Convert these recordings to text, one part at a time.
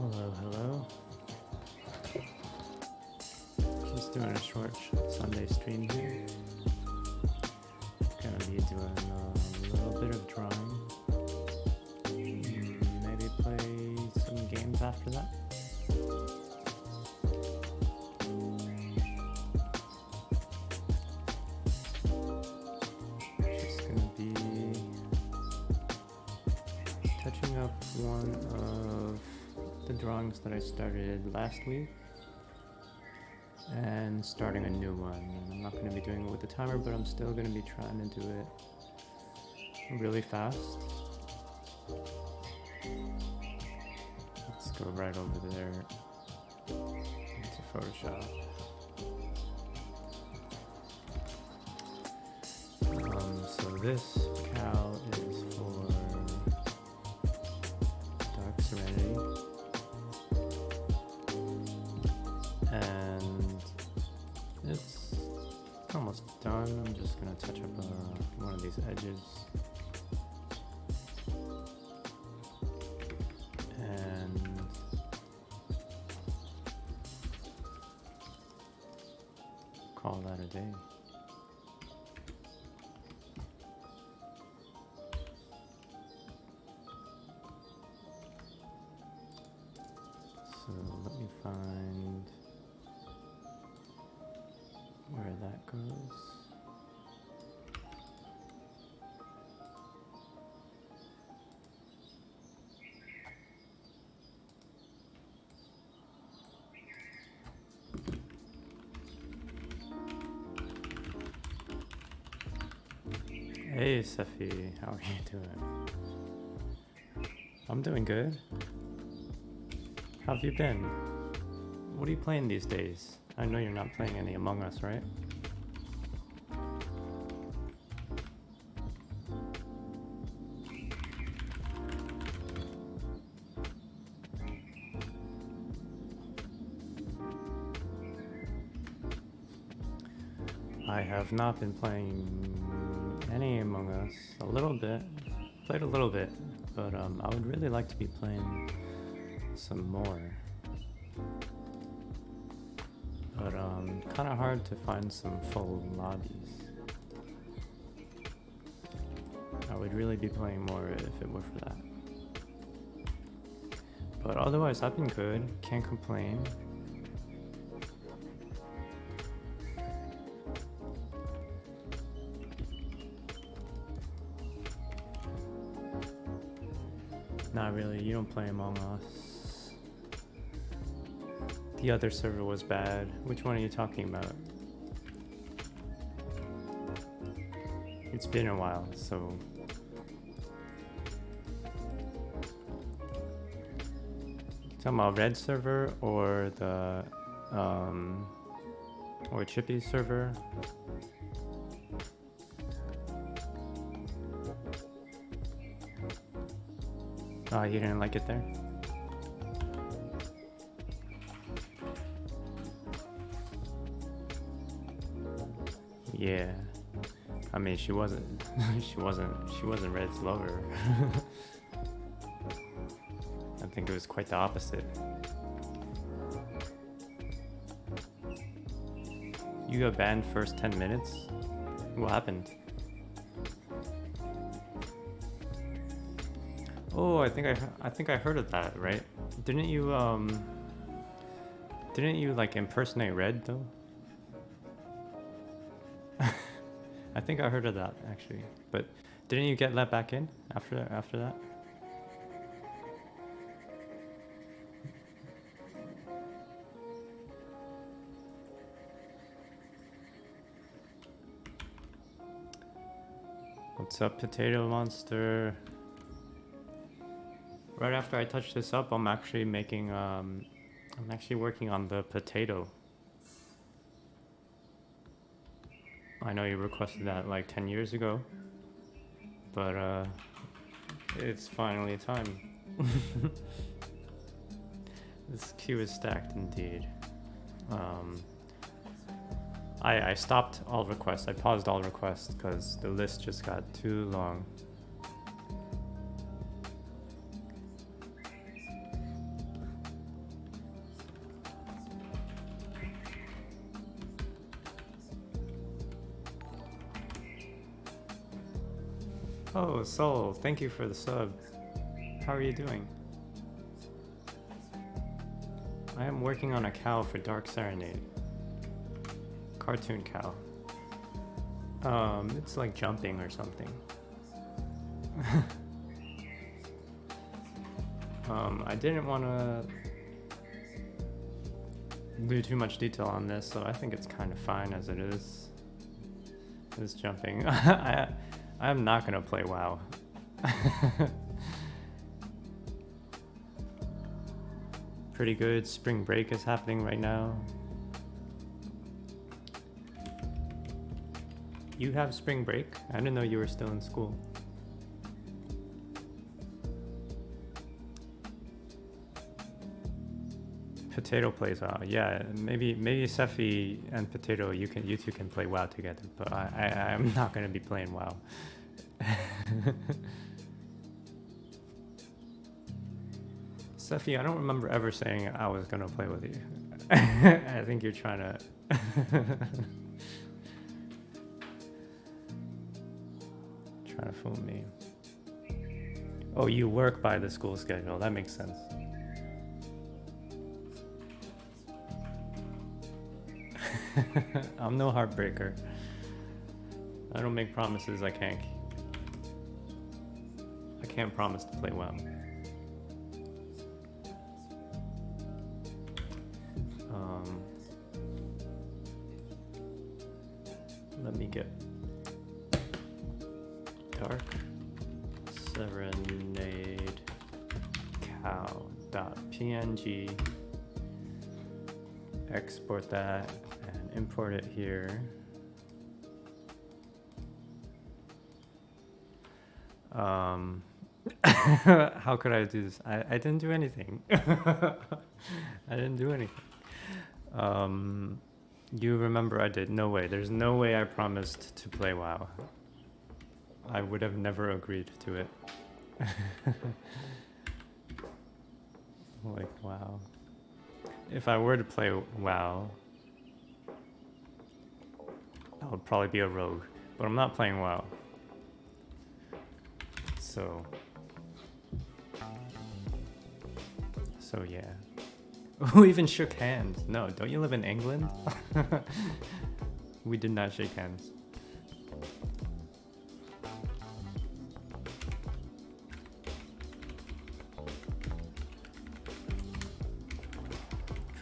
Hello, hello. Just doing a short Sunday stream here. Gonna be doing a little bit of drawing. Maybe play some games after that. Just gonna be touching up one of the drawings that I started last week and starting a new one. I'm not going to be doing it with the timer, but I'm still going to be trying to do it really fast. Let's go right over there into Photoshop. this cow is for Dark Serenity. And it's almost done. I'm just gonna touch up one of these edges. And call that a day. So let me find where that goes. Hey Sefi, how are you doing? I'm doing good. How have you been? What are you playing these days? I know you're not playing any Among Us, right? I have not been playing any Among Us. A little bit. Played a little bit, but I would really like to be playing some more. But kind of hard to find some full lobbies. I would really be playing more if it were for that. But otherwise, I've been good. Can't complain. Not really, you don't play Among Us. The other server was bad. Which one are you talking about? It's been a while, so... Talking about Red server or the... or Chippy server? Oh, you didn't like it there? Yeah. I mean, she wasn't she wasn't Red's lover. I think it was quite the opposite. You got banned first 10 minutes? What happened? Oh, I think I heard of that, right? Didn't you like impersonate Red though? I think I heard of that actually. But didn't you get let back in after that? What's up, Potato Monster? Right after I touch this up, I'm actually making, I'm actually working on the potato. I know you requested that like 10 years ago, but it's finally time. This queue is stacked indeed. I stopped all requests. I paused all requests because the list just got too long. Oh, Soul, thank you for the sub. How are you doing? I am working on a cow for Dark Serenade. Cartoon cow. It's like jumping or something. I didn't want to do too much detail on this, so I think it's kind of fine as it is. It's jumping. I'm not gonna play WoW. Pretty good. Spring break is happening right now. You have spring break? I didn't know you were still in school. Potato plays WoW. Yeah, maybe Sephi and Potato, you two can play WoW together, but I'm not gonna be playing WoW. Sephi, I don't remember ever saying I was gonna play with you. I think you're trying to trying to fool me. Oh, you work by the school schedule. That makes sense. I'm no heartbreaker. I don't make promises I can't keep. I can't promise to play well. Let me get dark serenade cow.png, export that and import it here. How could I do this? I didn't do anything. I didn't do anything. You remember I did? No way. There's no way I promised to play WoW. I would have never agreed to it. Like, wow. If I were to play WoW, I would probably be a rogue. But I'm not playing WoW. So yeah. Who even shook hands? No, don't you live in England? We did not shake hands.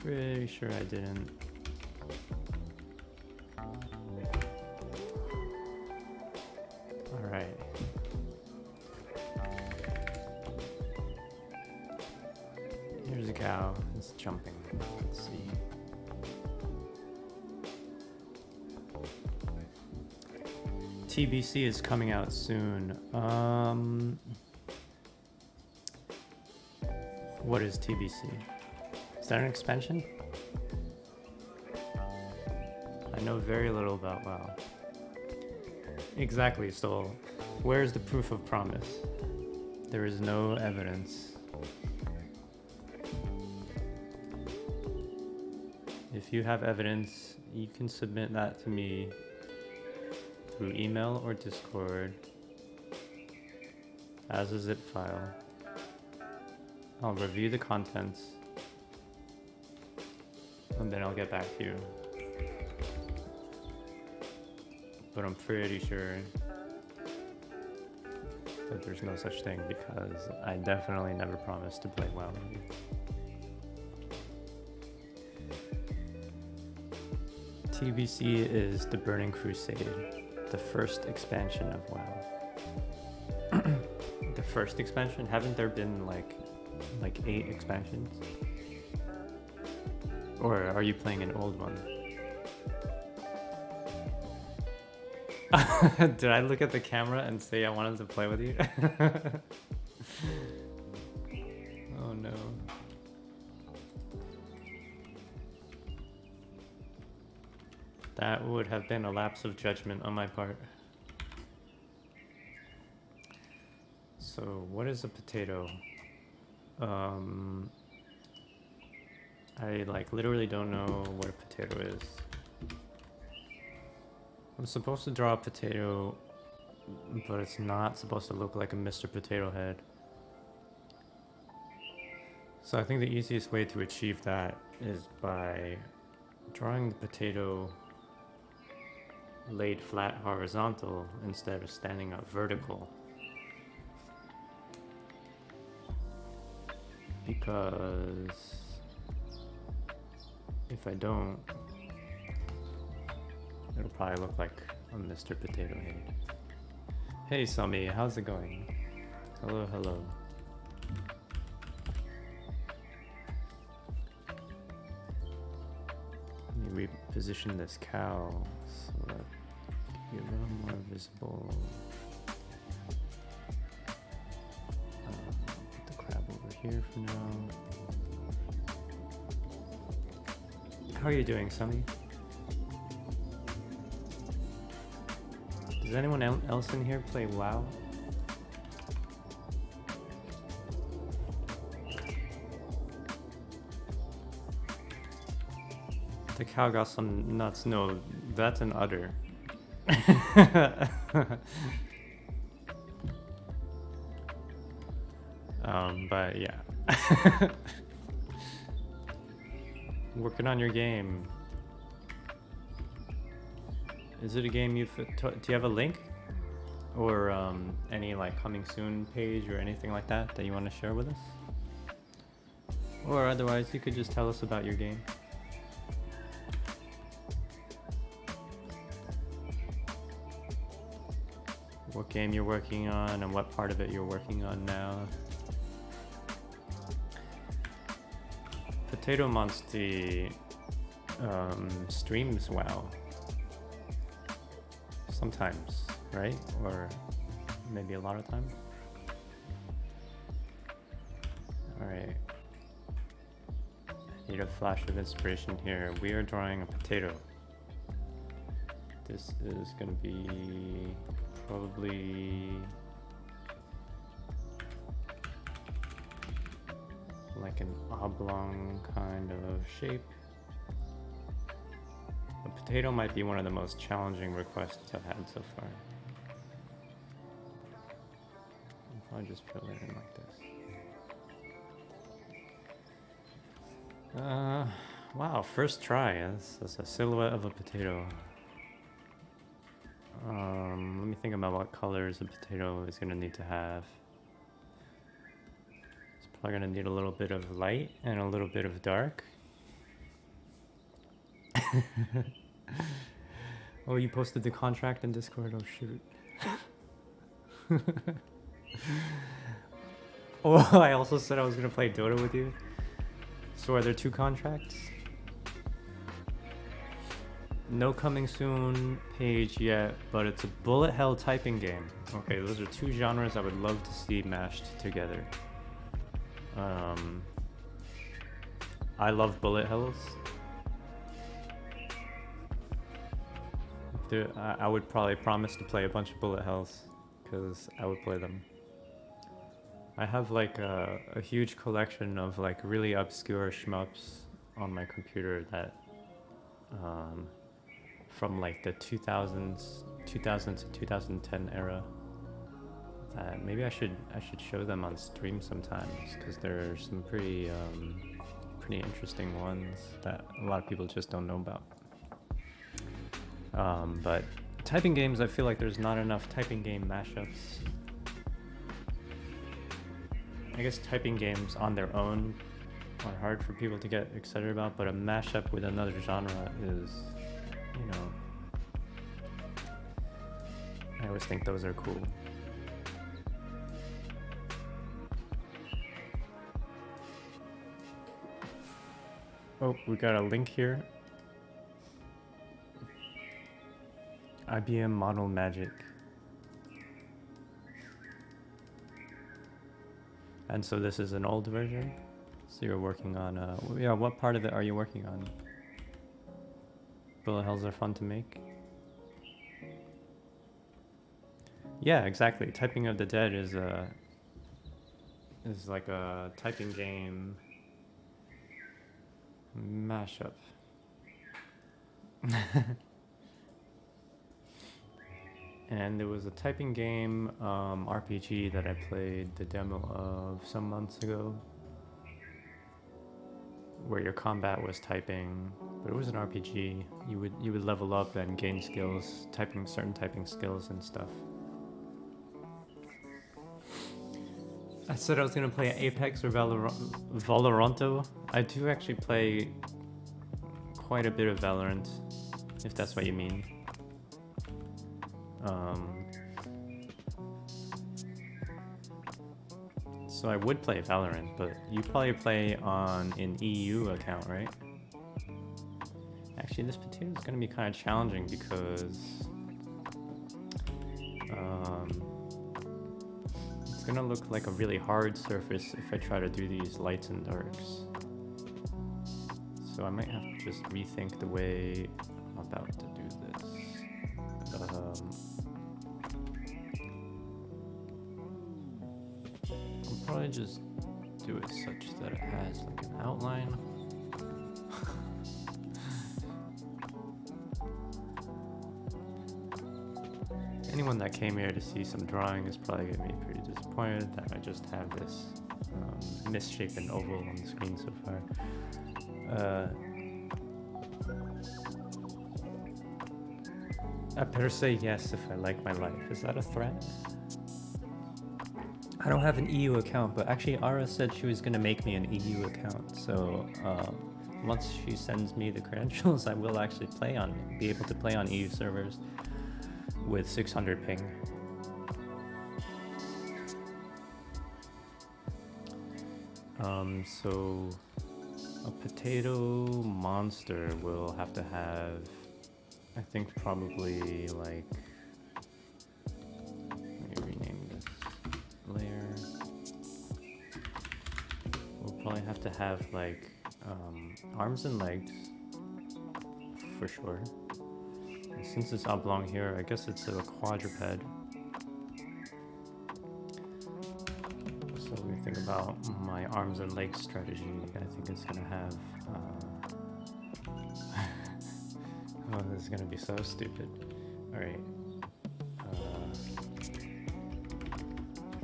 Pretty sure I didn't. All right. Here's a cow. It's jumping. Let's see. TBC is coming out soon. What is TBC? Is that an expansion? I know very little about WoW. Exactly, so where's the proof of promise? There is no evidence. If you have evidence, you can submit that to me through email or Discord as a zip file. I'll review the contents and then I'll get back to you. But I'm pretty sure that there's no such thing because I definitely never promised to play WoW with you. TBC is the Burning Crusade, the first expansion of WoW. The first expansion? Haven't there been like 8 expansions? Or are you playing an old one? Did I look at the camera and say I wanted to play with you? Oh no. That would have been a lapse of judgment on my part. So, what is a potato? I literally don't know what a potato is. I'm supposed to draw a potato, but it's not supposed to look like a Mr. Potato Head. So I think the easiest way to achieve that is by drawing the potato laid flat horizontal instead of standing up vertical. Because if I don't, it'll probably look like a Mr. Potato Head. Hey Sami, how's it going? Hello, hello. Let me reposition this cow so that you run invisible. Put the crab over here for now. How are you doing, Sunny? Does anyone else in here play WoW? The cow got some nuts. No, that's an udder. But yeah. Working on your game. Is it a game do you have a link? Or any like coming soon page or anything like that you want to share with us? Or otherwise you could just tell us about your game. What game you're working on and what part of it you're working on now. Potato Monster streams WoW. Sometimes, right? Or maybe a lot of times. Alright. I need a flash of inspiration here. We are drawing a potato. This is gonna be probably like an oblong kind of shape. A potato might be one of the most challenging requests I've had so far. I'll probably just fill it in like this. Wow, first try. That's a silhouette of a potato. Let me think about what colors a potato is going to need to have. It's probably going to need a little bit of light and a little bit of dark. Oh, you posted the contract in Discord? Oh, shoot. Oh, I also said I was going to play Dota with you. So are there 2 contracts? No coming soon page yet, but it's a bullet hell typing game. Okay, those are 2 genres I would love to see mashed together. I love bullet hells. I would probably promise to play a bunch of bullet hells, because I would play them. I have like a huge collection of like really obscure shmups on my computer that from like the 2000 to 2010 era that maybe I should show them on stream sometimes, because there are some pretty interesting ones that a lot of people just don't know about. But typing games, I feel like there's not enough typing game mashups. I guess typing games on their own are hard for people to get excited about, but a mashup with another genre is, you know, I always think those are cool. Oh, we got a link here. IBM Model Magic. And so this is an old version? So you're working on, yeah, what part of it are you working on? Bullet hells are fun to make. Yeah, exactly. Typing of the Dead is like a typing game mashup. And there was a typing game RPG that I played the demo of some months ago, where your combat was typing, but it was an RPG. You would level up and gain skills, certain typing skills and stuff. I said I was gonna play Apex or Valoranto. I do actually play quite a bit of Valorant, if that's what you mean. So I would play Valorant, but you probably play on an EU account, right? Actually, this potato is going to be kind of challenging because gonna look like a really hard surface if I try to do these lights and darks. So I might have to just rethink the way I'm about to do this. I'll probably just do it such that it has like an outline. Anyone that came here to see some drawing is probably going to be pretty disappointed that I just have this misshapen oval on the screen so far. I better say yes if I like my life. Is that a threat? I don't have an EU account, but actually Ara said she was going to make me an EU account. So once she sends me the credentials, I will actually be able to play on EU servers with 600 ping. So a potato monster will have to have, I think probably like, let me rename this layer. We'll probably have to have like arms and legs for sure. And since it's oblong here, I guess it's a quadruped. So when we think about my arms and legs strategy, I think it's gonna have oh, this is gonna be so stupid. Alright.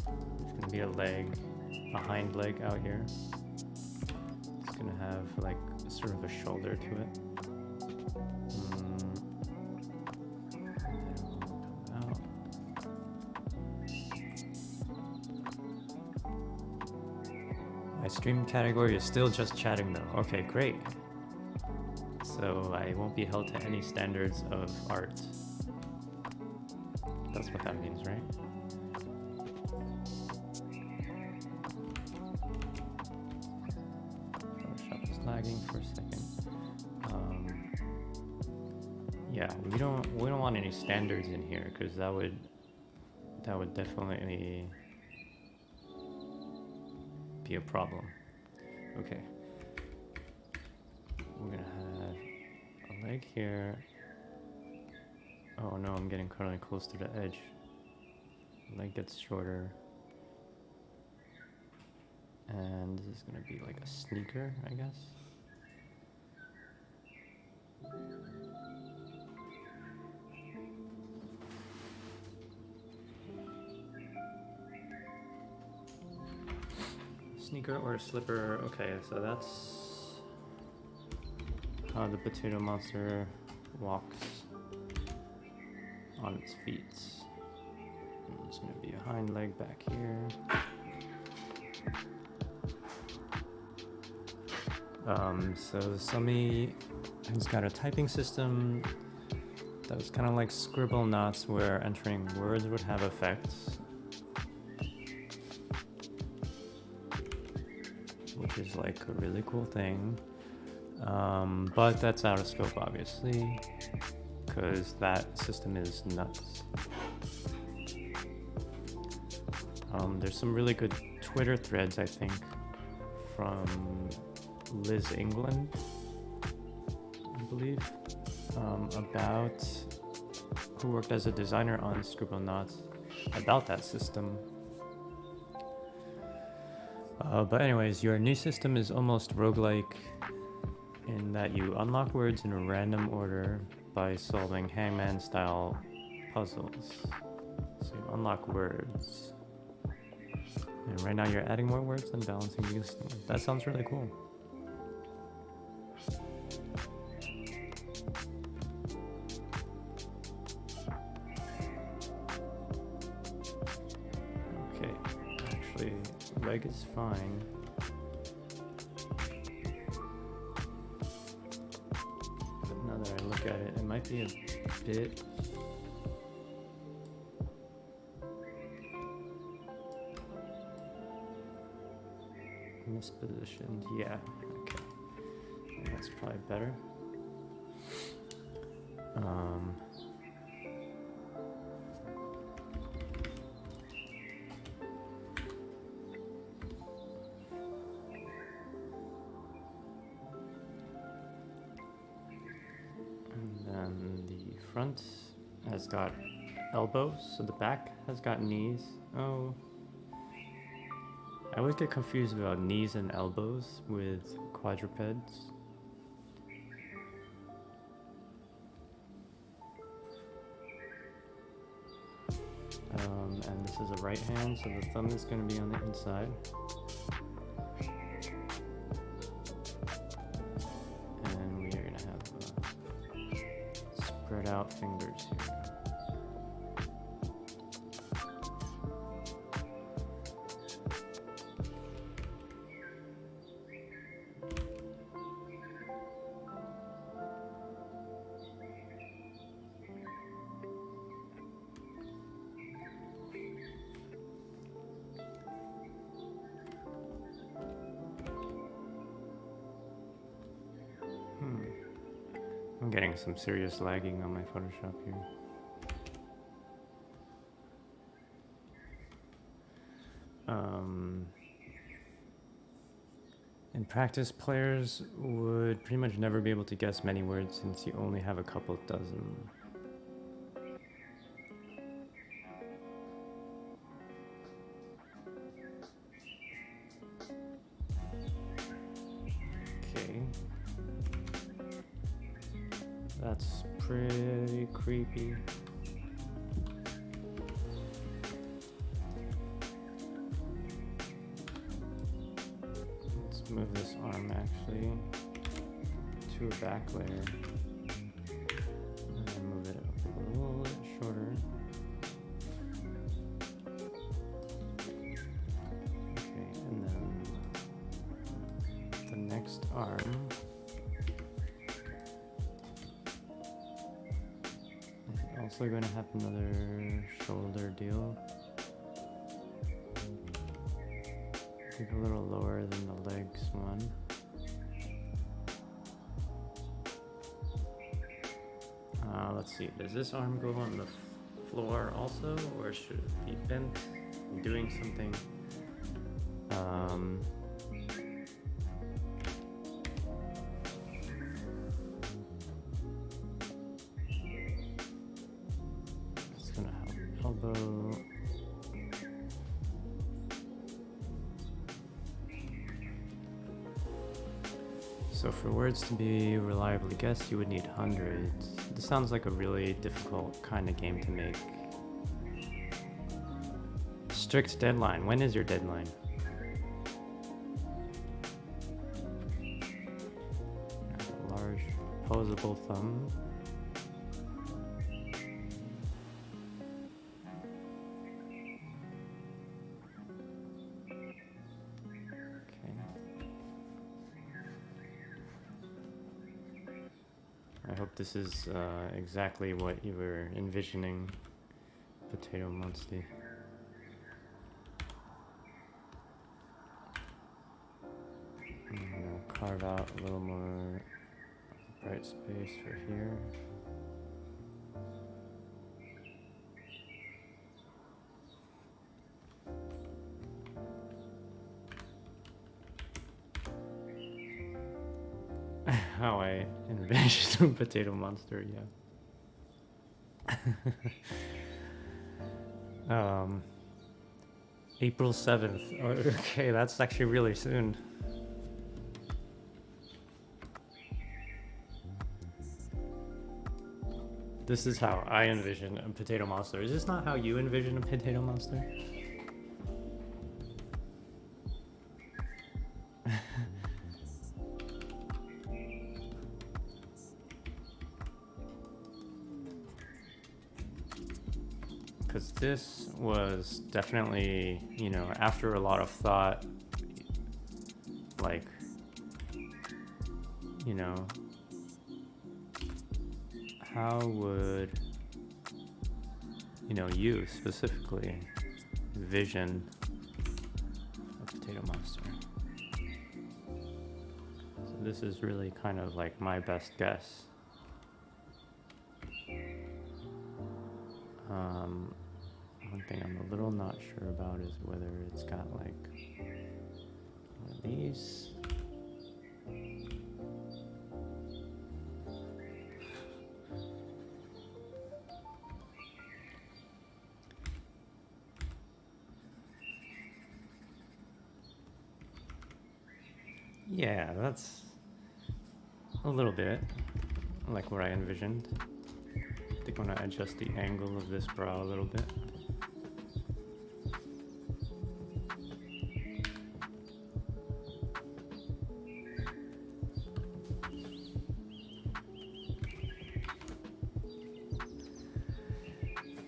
It's gonna be a leg, a hind leg out here. It's gonna have like sort of a shoulder to it. My stream category is still just chatting though. Okay, great. So I won't be held to any standards of art. That's what that means, right? Photoshop is lagging for a second. Yeah, we don't want any standards in here because that would definitely be a problem. Okay. We're gonna have a leg here. Oh no, I'm getting kind of close to the edge. Leg gets shorter. And this is gonna be like a sneaker, I guess. Sneaker or a slipper. Okay, so that's how the potato monster walks on its feet. And there's going to be a hind leg back here. So Sumi has got a typing system that was kind of like Scribble Knots, where entering words would have effects, which is like a really cool thing. But that's out of scope, obviously, because that system is nuts. There's some really good Twitter threads, I think, from Liz England, I believe, about who worked as a designer on Scribblenauts, about that system. But anyways, your new system is almost roguelike in that you unlock words in a random order by solving hangman-style puzzles. So you unlock words. And right now you're adding more words and balancing these. That sounds really cool. Okay, actually, leg is fine. But now that I look at it, it might be a bit mispositioned. Yeah, okay. That's probably better. front has got elbows, so the back has got knees. Oh. I always get confused about knees and elbows with quadrupeds. And this is a right hand, so the thumb is going to be on the inside. And we are going to have spread out fingers here. I'm getting some serious lagging on my Photoshop here. In practice, players would pretty much never be able to guess many words since you only have a couple dozen. Okay. That's pretty creepy. Let's move this arm actually to a back layer. And then move it up a little bit shorter. Okay, and then the next arm. Also going to have another shoulder deal. I think a little lower than the legs one. Let's see, does this arm go on the floor also, or should it be bent and doing something? Elbow. So for words to be reliably guessed, you would need hundreds. This sounds like a really difficult kind of game to make. Strict deadline. When is your deadline? A large opposable thumb. I hope this is exactly what you were envisioning, Potato Monster. I'm gonna carve out a little more bright space for here. How I envisioned Potato Monster, yeah. April 7th. Oh, okay, that's actually really soon. This is how I envision a Potato Monster. Is this not how you envision a Potato Monster? Because this was definitely, you know, after a lot of thought, like, you know, how would, you know, you specifically envision a Potato Monster? So this is really kind of like my best guess. One thing I'm a little not sure about is whether it's got like one of these. Yeah, that's a little bit like what I envisioned. I think I'm gonna adjust the angle of this brow a little bit.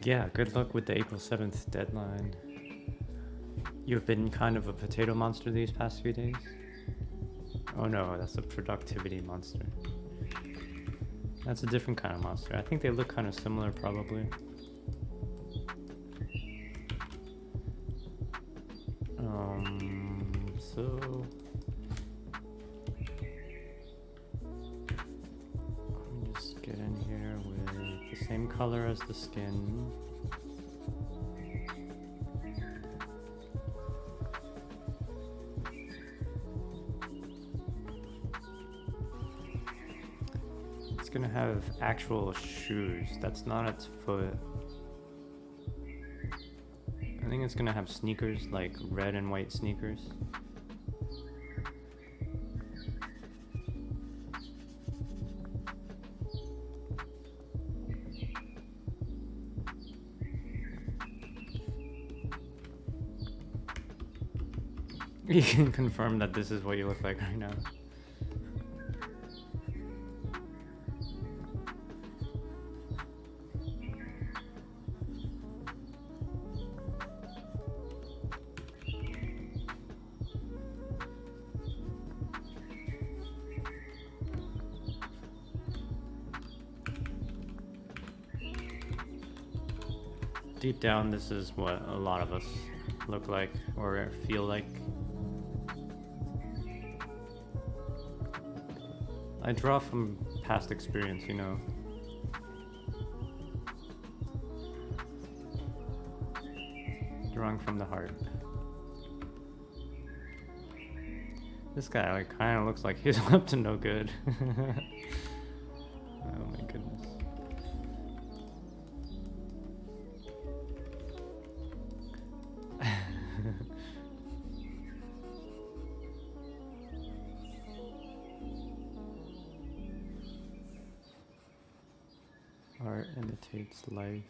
Yeah, good luck with the April 7th deadline. You've been kind of a potato monster these past few days? Oh no, that's a productivity monster. That's a different kind of monster. I think they look kind of similar, probably. So... let me just get in here with the same color as the skin. It's gonna have actual shoes. That's not its foot. I think it's gonna have sneakers, like red and white sneakers. You can confirm that this is what you look like right now. Deep down, this is what a lot of us look like or feel like. I draw from past experience, you know. Drawing from the heart. This guy like kind of looks like he's up to no good. Oh my goodness. Art imitates life.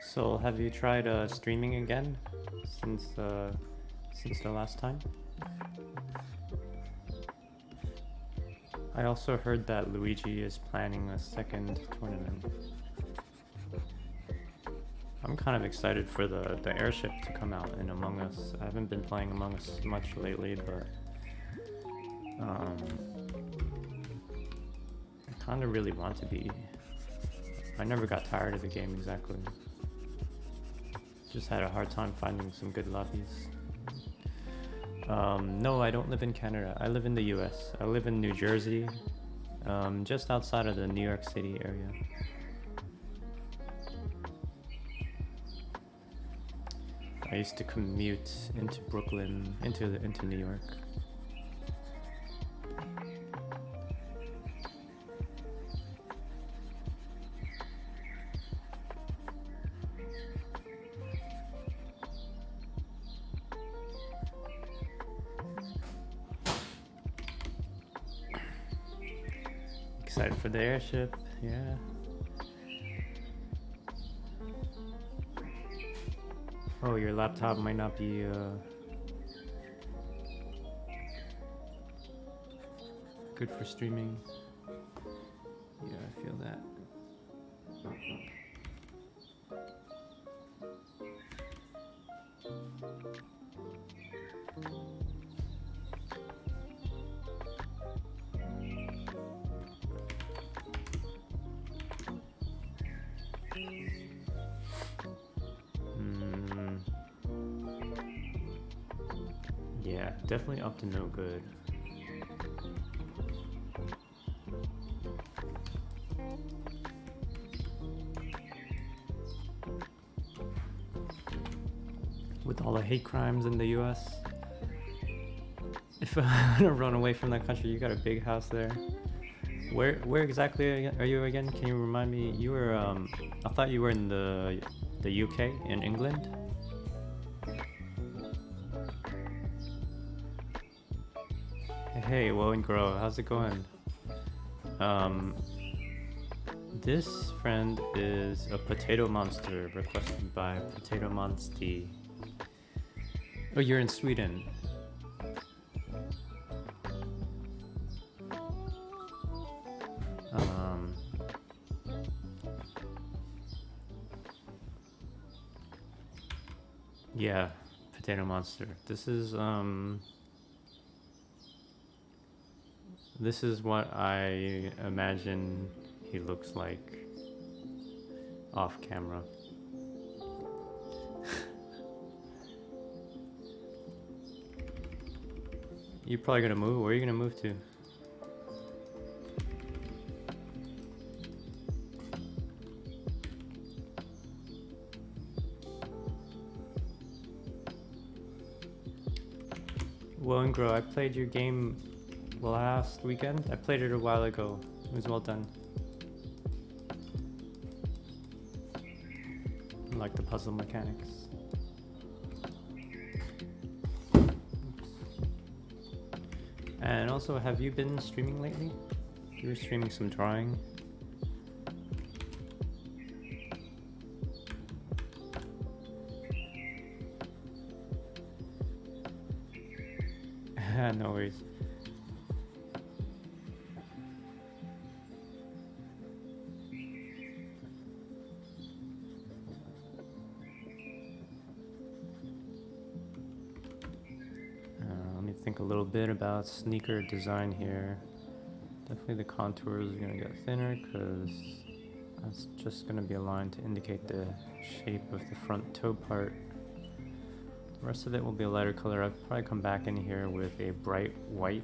So, have you tried streaming again since the last time? I also heard that Luigi is planning a second tournament. I'm kind of excited for the airship to come out in Among Us. I haven't been playing Among Us much lately, but I kind of really want to be. I never got tired of the game exactly. Just had a hard time finding some good lobbies. No, I don't live in Canada. I live in the US. I live in New Jersey, just outside of the New York City area. I used to commute into Brooklyn, into New York. Excited for the airship, yeah. Oh, your laptop might not be good for streaming. Yeah, I feel that. Definitely up to no good. With all the hate crimes in the US, if I want to run away from that country, you got a big house there. Where exactly are you again? Can you remind me? You were I thought you were in the UK, in England. Hey, Woe and Grow, how's it going? This friend is a potato monster requested by Potato Monster. Oh, you're in Sweden. Yeah, Potato Monster. This is what I imagine he looks like off camera. You're probably gonna move. Where are you gonna move to? Well and Grow, I played your game last weekend. I played it a while ago. It was well done. I like the puzzle mechanics. Oops. And also, have you been streaming lately? You were streaming some drawing. No worries. Let me think a little bit about sneaker design here. Definitely the contours are gonna get thinner because that's just gonna be a line to indicate the shape of the front toe part. The rest of it will be a lighter color. I'll probably come back in here with a bright white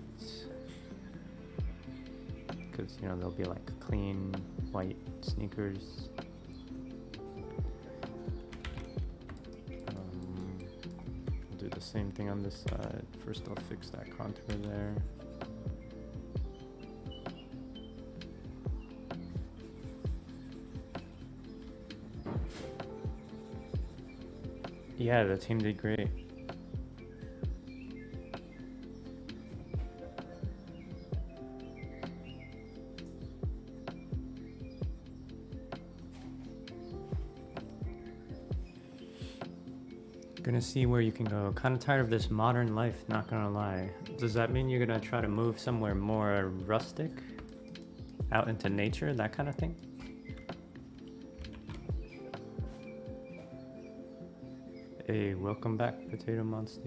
because, you know, they'll be like clean white sneakers. I'll do the same thing on this side. First I'll fix that contour there. Yeah, the team did great. Gonna see where you can go. Kind of tired of this modern life, not gonna lie. Does that mean you're gonna try to move somewhere more rustic? Out into nature, that kind of thing? Hey, welcome back, Potato Monster.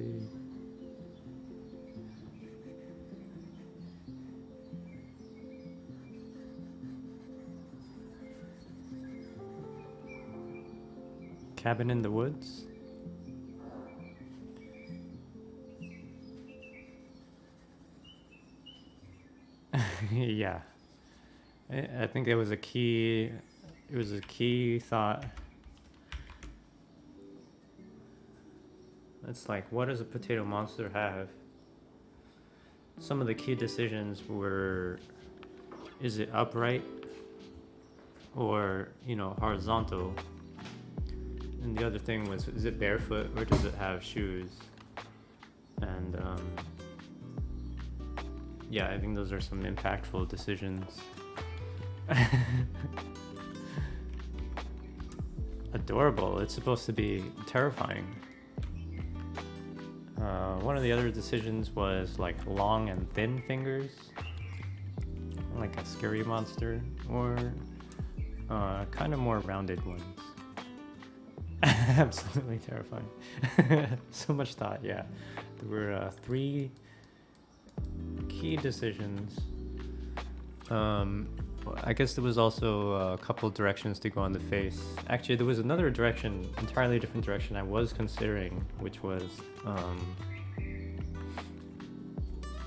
Cabin in the woods? Yeah. I think it was a key thought. It's like, what does a potato monster have? Some of the key decisions were, is it upright or, you know, horizontal? And the other thing was, is it barefoot or does it have shoes? And yeah, I think those are some impactful decisions. Adorable. It's supposed to be terrifying. One of the other decisions was like long and thin fingers, like a scary monster, or kind of more rounded ones. Absolutely terrifying. So much thought, yeah. There were 3 key decisions. I guess there was also a couple directions to go on the face. Actually, there was another direction, entirely different direction I was considering, which was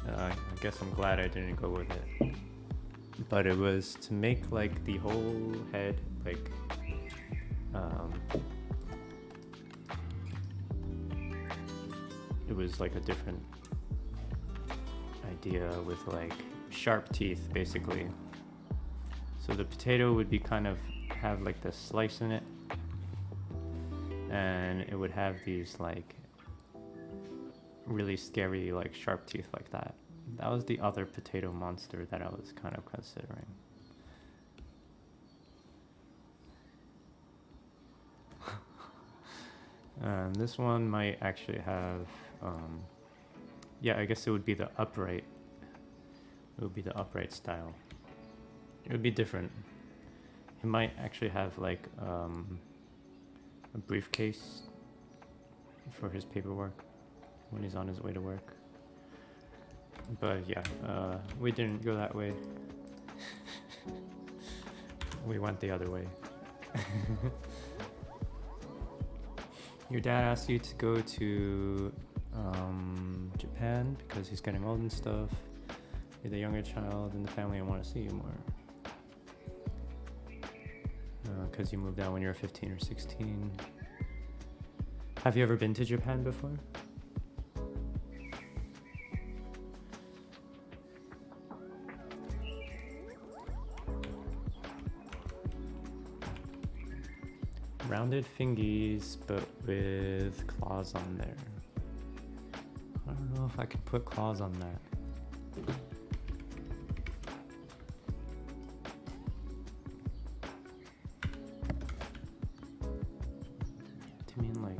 I guess I'm glad I didn't go with it. But it was to make like the whole head like it was like a different idea with like sharp teeth basically. So the potato would be kind of have like the slice in it, and it would have these like really scary like sharp teeth like that. That was the other potato monster that I was kind of considering. And this one might actually have yeah, I guess it would be the upright. It would be the upright style. It would be different. He might actually have like a briefcase for his paperwork when he's on his way to work. But yeah, we didn't go that way. We went the other way. Your dad asked you to go to Japan because he's getting old and stuff. You're the younger child in the family and want to see you more. Because you moved out when you were 15 or 16. Have you ever been to Japan before? Rounded fingies, but with claws on there. I don't know if I could put claws on that. Do you mean like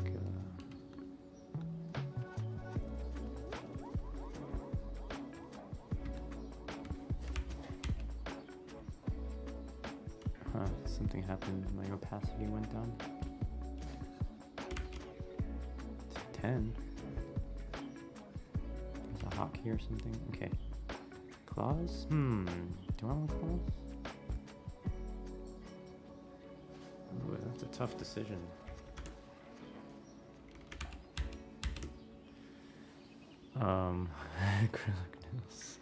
something happened, my opacity went down to 10. There's a hotkey or something. Okay. Claws? Do I want claws? Ooh, that's a tough decision. Acrylic nails.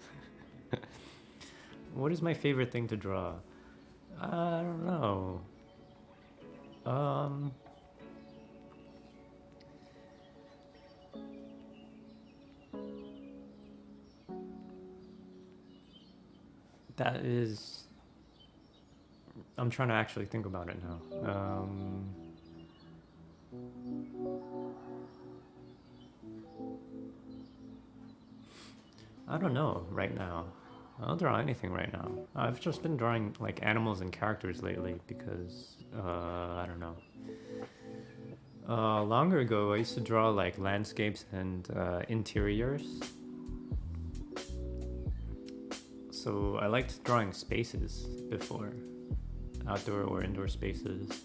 What is my favorite thing to draw? I don't know. That is... I'm trying to actually think about it now. I don't know right now. I don't draw anything right now. I've just been drawing like animals and characters lately because, I don't know. Longer ago, I used to draw like landscapes and interiors. So I liked drawing spaces before, outdoor or indoor spaces.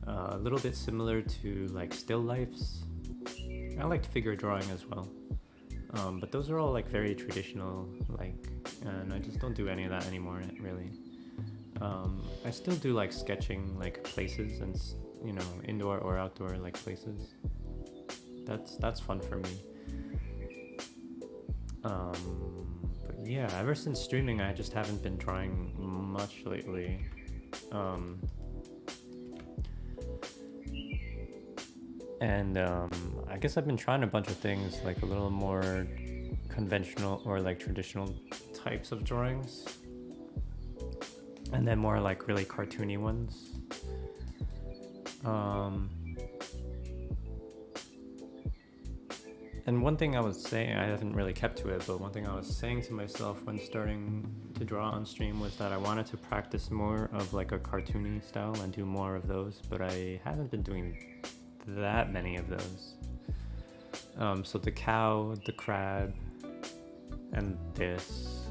A little bit similar to like still lifes. I liked figure drawing as well. But those are all like very traditional, like, and I just don't do any of that anymore, really. I still do like sketching, like places and, you know, indoor or outdoor like places. That's fun for me. But yeah, ever since streaming, I just haven't been drawing much lately. And I guess I've been trying a bunch of things, like a little more conventional or like traditional types of drawings, and then more like really cartoony ones. And one thing I was saying, I haven't really kept to it, but one thing I was saying to myself when starting to draw on stream was that I wanted to practice more of like a cartoony style and do more of those, but I haven't been doing that many of those. So the cow, the crab, and this,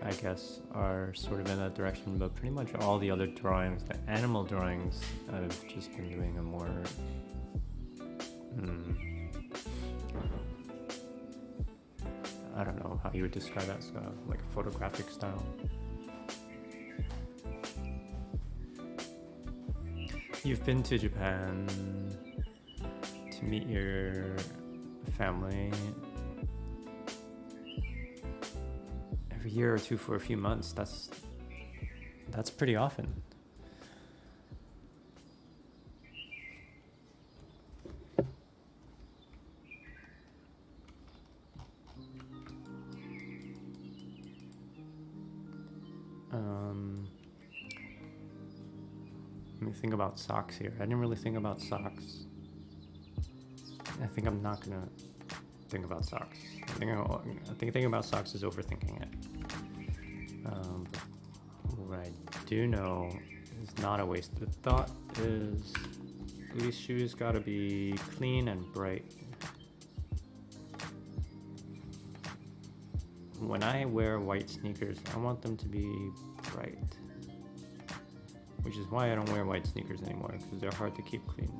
I guess, are sort of in that direction, but pretty much all the other drawings, the animal drawings, I've just been doing a more I don't know how you would describe that style, like a photographic style. You've been to Japan to meet your family. year or two for a few months. That's pretty often. Let me think about socks here. I didn't really think about socks. I think I'm not gonna think about socks. I think thinking about socks is overthinking it. What I do know is not a wasted thought is these shoes gotta be clean and bright. When I wear white sneakers, I want them to be bright. Which is why I don't wear white sneakers anymore, because they're hard to keep clean.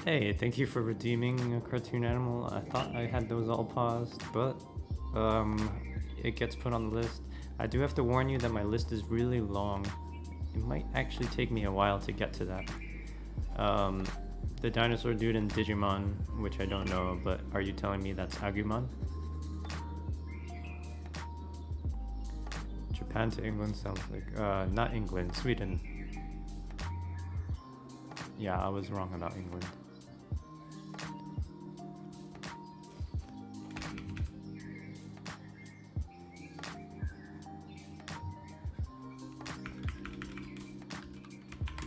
Hey, thank you for redeeming a cartoon animal. I thought I had those all paused, but it gets put on the list. I do have to warn you that my list is really long. It might actually take me a while to get to that. The dinosaur dude in Digimon, which I don't know, but are you telling me that's Agumon? Japan to England sounds like, not England, Sweden. Yeah, I was wrong about England.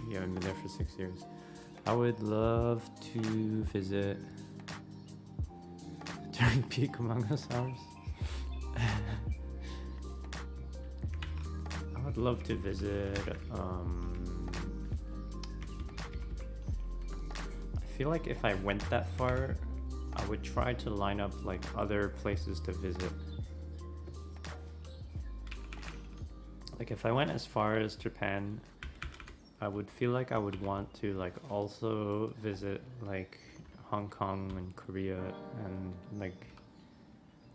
Yeah, I've been there for 6 years. I would love to visit during peak Among Us hours. I would love to visit. I feel like if I went that far, I would try to line up like other places to visit. Like if I went as far as Japan, I would feel like I would want to like also visit like Hong Kong and Korea and like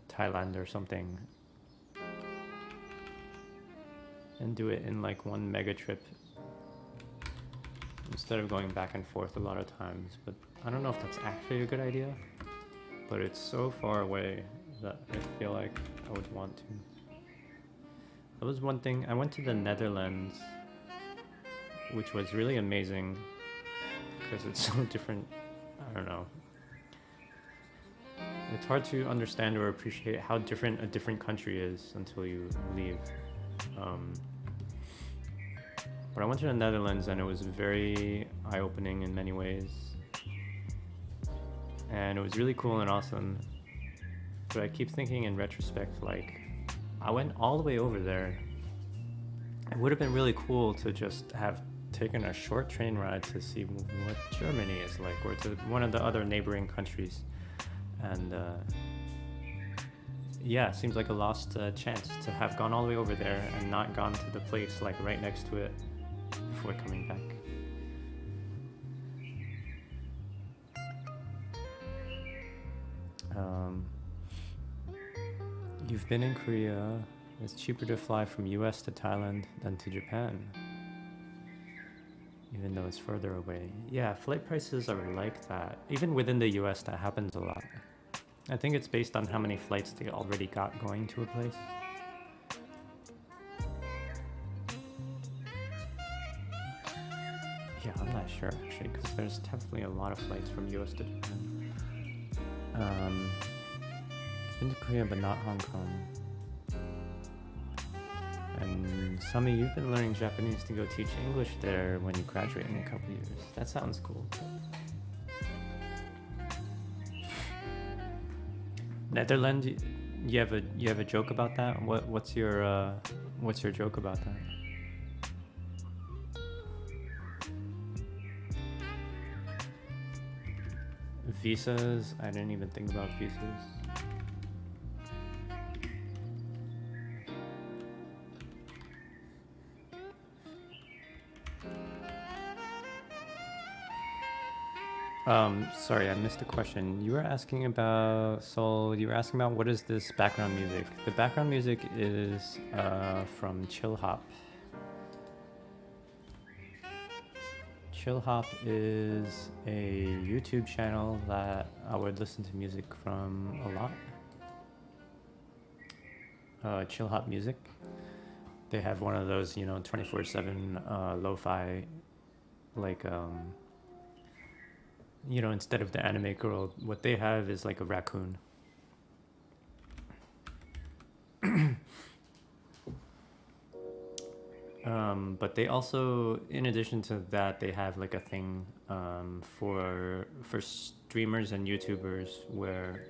Thailand or something, and do it in like one mega trip instead of going back and forth a lot of times. But I don't know if that's actually a good idea, but it's so far away that I feel like I would want to. That was one thing. I went to the Netherlands, which was really amazing because it's so different. I don't know. It's hard to understand or appreciate how different a different country is until you leave. But I went to the Netherlands and it was very eye-opening in many ways. And it was really cool and awesome. But I keep thinking in retrospect, like, I went all the way over there. It would have been really cool to just have taken a short train ride to see what Germany is like, or to one of the other neighboring countries. And yeah, it seems like a lost chance to have gone all the way over there and not gone to the place like right next to it before coming back. You've been in Korea. It's cheaper to fly from US to Thailand than to Japan, even though it's further away. Yeah, flight prices are like that. Even within the US, that happens a lot. I think it's based on how many flights they already got going to a place. Yeah, I'm not sure actually, because there's definitely a lot of flights from US to Japan. Been to Korea, but not Hong Kong. And Sami, you've been learning Japanese to go teach English there when you graduate in a couple years. That sounds cool. Netherlands, you have a joke about that? What's your joke about that? Visas? I didn't even think about visas. Sorry, I missed a question. You were asking about what is this background music? The background music is from Chill Hop. Chill Hop is a YouTube channel that I would listen to music from a lot. Chill Hop Music. They have one of those, 24/7 lo-fi, like, instead of the anime girl, what they have is like a raccoon. But they also, in addition to that, they have like a thing for streamers and YouTubers where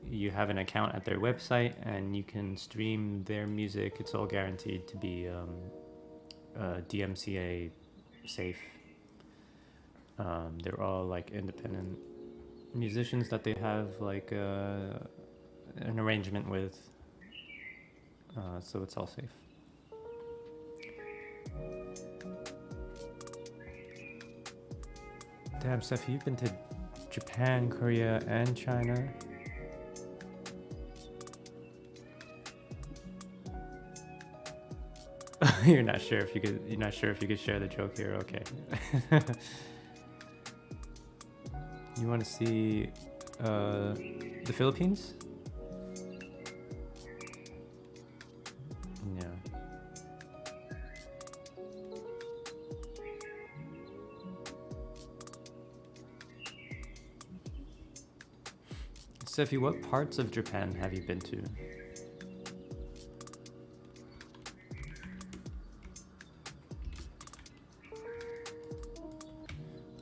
you have an account at their website and you can stream their music. It's all guaranteed to be DMCA safe. They're all like independent musicians that they have like an arrangement with, so it's all safe. Damn, Steffi, you've been to Japan, Korea, and China. You're not sure if you could share the joke here. Okay. You want to see the Philippines? Yeah. Steffi, what parts of Japan have you been to?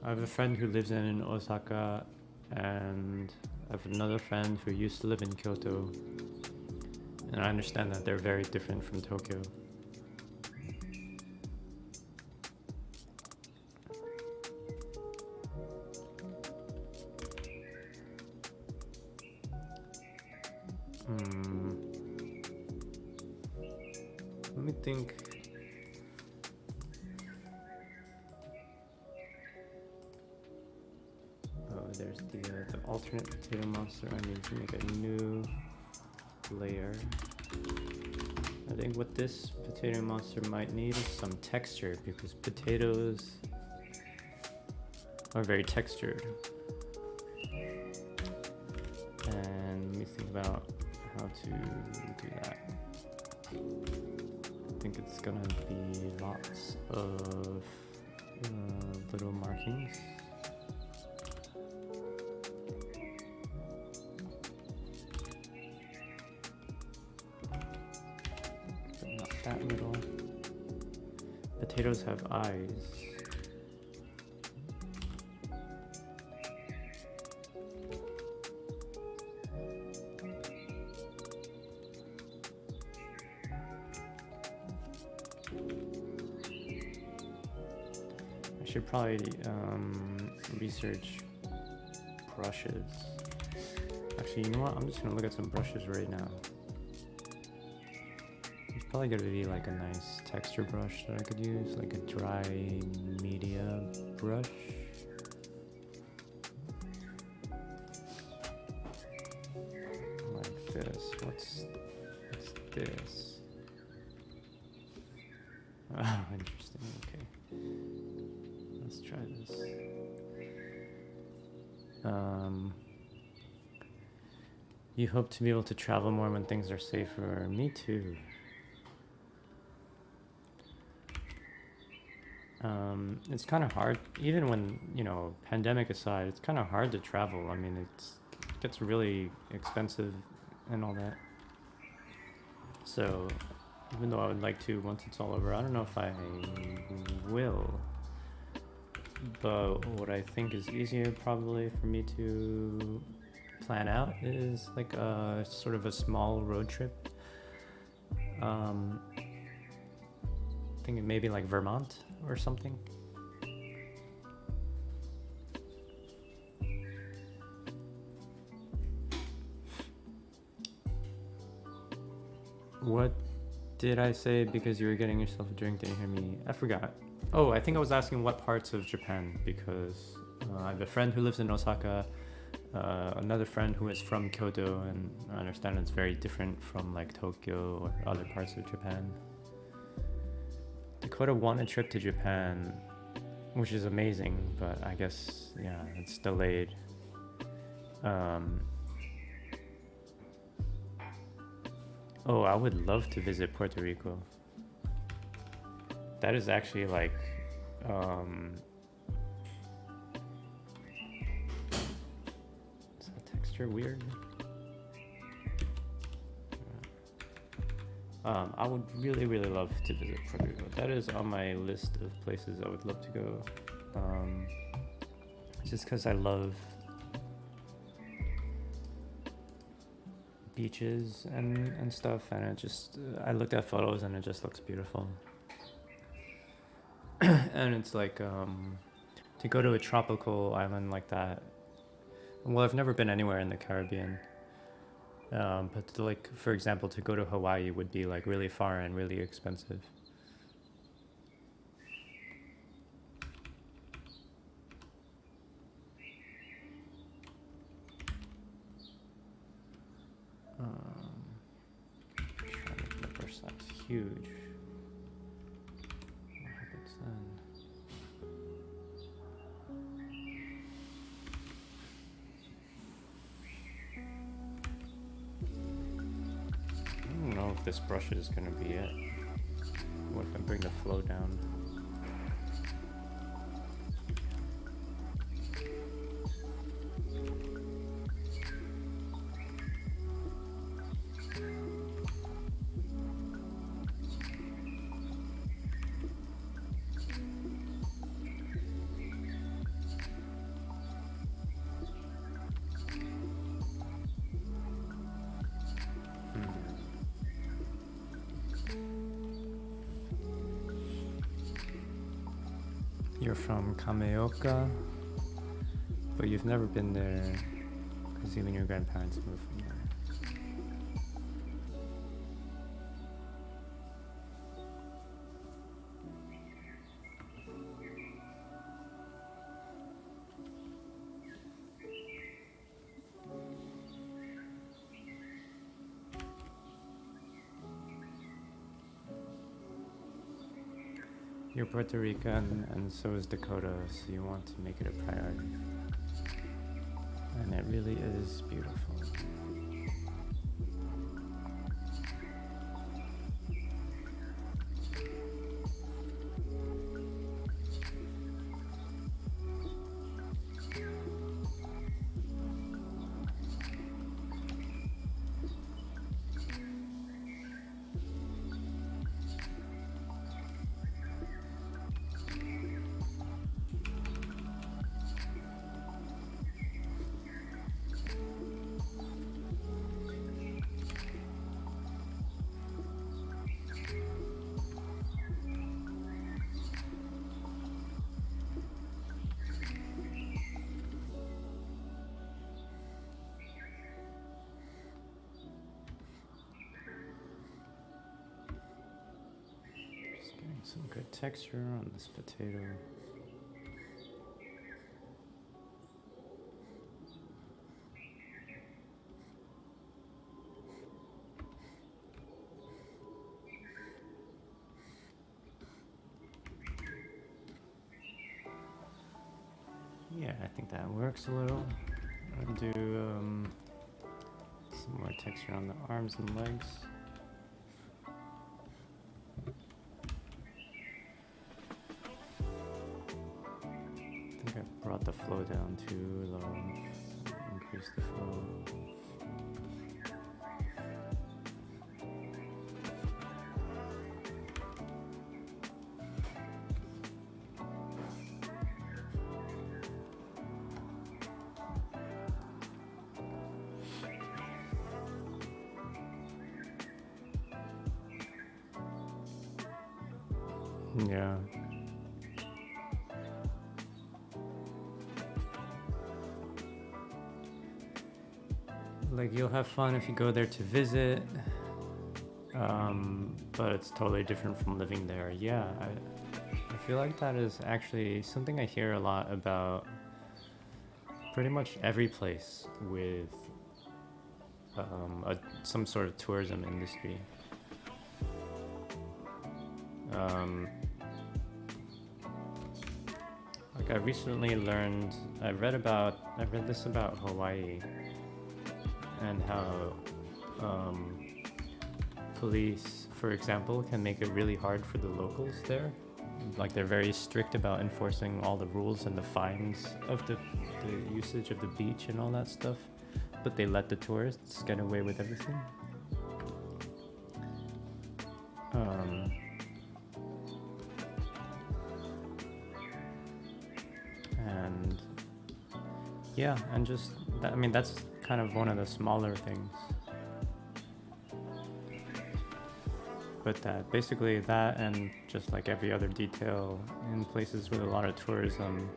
I have a friend who lives in Osaka, and I have another friend who used to live in Kyoto, and I understand that they're very different from Tokyo. Let me think. There's the alternate potato monster. I need to make a new layer. I think what this potato monster might need is some texture, because potatoes are very textured. And let me think about how to do that. I think it's gonna be lots of little markings. That little. Potatoes have eyes. I should probably research brushes. Actually, you know what? I'm just gonna look at some brushes right now. Probably gonna be like a nice texture brush that I could use, like a dry media brush. Like this. What's this? Oh, interesting. Okay. Let's try this. You hope to be able to travel more when things are safer. Me too. It's kind of hard, even when, pandemic aside, it's kind of hard to travel. I mean, it gets really expensive and all that. So, even though I would like to once it's all over, I don't know if I will. But what I think is easier probably for me to plan out is like a sort of a small road trip. Thinking maybe like Vermont or something. What did I say because you were getting yourself a drink? Didn't hear me. I forgot. Oh, I think I was asking what parts of Japan, because I have a friend who lives in Osaka, another friend who is from Kyoto, and I understand it's very different from like Tokyo or other parts of Japan. Dakota won a trip to Japan. which is amazing, but I guess, yeah, it's delayed. Oh, I would love to visit Puerto Rico. That is actually like, is that texture weird? I would really, really love to visit Puerto Rico. That is on my list of places I would love to go. Just because I love beaches and stuff, and it just, I looked at photos and it just looks beautiful. And it's like, to go to a tropical island like that. Well, I've never been anywhere in the Caribbean. But to, like, for example, to go to Hawaii would be like really far and really expensive. Traffic that's huge. What happens then? I don't know if this brush is gonna be it. What if I bring the flow down? You're from Kameoka, but you've never been there because even your grandparents moved from there. You're Puerto Rican, and so is Dakota, so you want to make it a priority. And it really is beautiful. Some good texture on this potato. Yeah, I think that works a little. I'll do some more texture on the arms and legs. I brought the flow down too low. Increase the flow. Yeah. Like, you'll have fun if you go there to visit, but it's totally different from living there. Yeah, I feel like that is actually something I hear a lot about pretty much every place with some sort of tourism industry. Like I recently learned, I read this about Hawaii and how police, for example, can make it really hard for the locals there. Like they're very strict about enforcing all the rules and the fines of the usage of the beach and all that stuff, but they let the tourists get away with everything. And yeah, and just that, I mean, that's kind of one of the smaller things. But that basically that, and just like every other detail in places with a lot of tourism,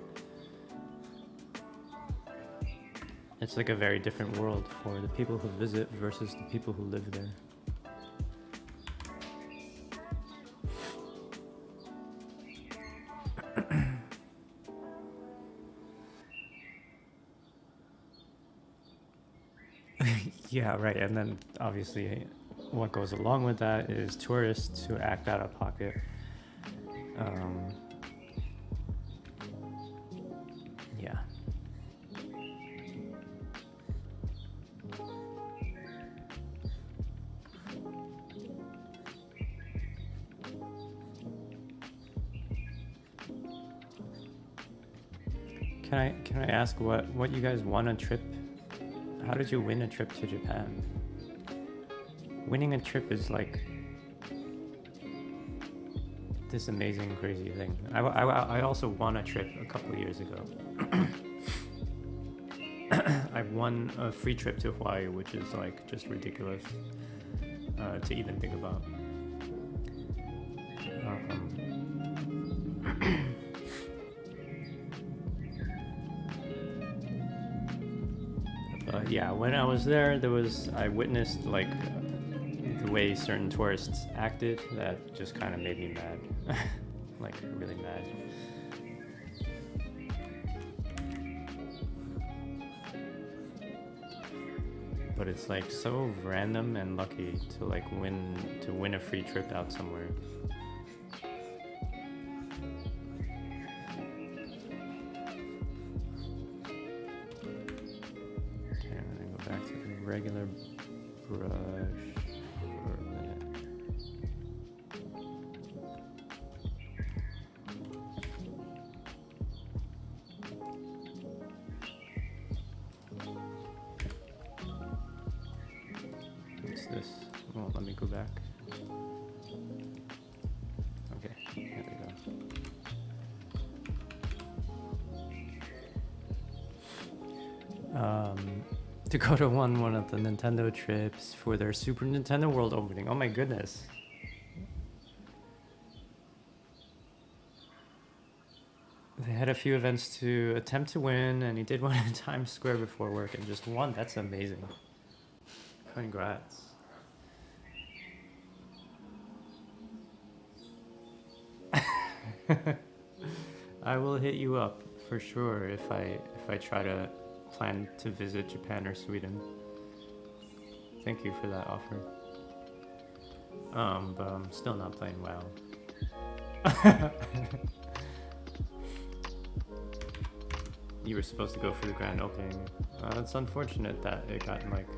it's like a very different world for the people who visit versus the people who live there. Yeah, right. And then obviously what goes along with that is tourists who act out of pocket. Yeah. Can I ask what you guys won a trip? How did you win a trip to Japan? Winning a trip is like this amazing, crazy thing. I also won a trip a couple of years ago. I won a free trip to Hawaii, which is like just ridiculous to even think about. But yeah, when I was there, I witnessed like the way certain tourists acted that just kind of made me mad. Like really mad. But it's like so random and lucky to like win a free trip out somewhere. Okay, I'm gonna go back to the regular brush for a minute. What's this? Oh, let me go back. Okay, here we go. Dakota won one of the Nintendo trips for their Super Nintendo World opening. Oh my goodness. They had a few events to attempt to win, and he did one in Times Square before work and just won. That's amazing. Congrats. I will hit you up for sure if I try to plan to visit Japan or Sweden. Thank you for that offer. But I'm still not playing WoW. You were supposed to go for the grand opening. It's unfortunate that it got like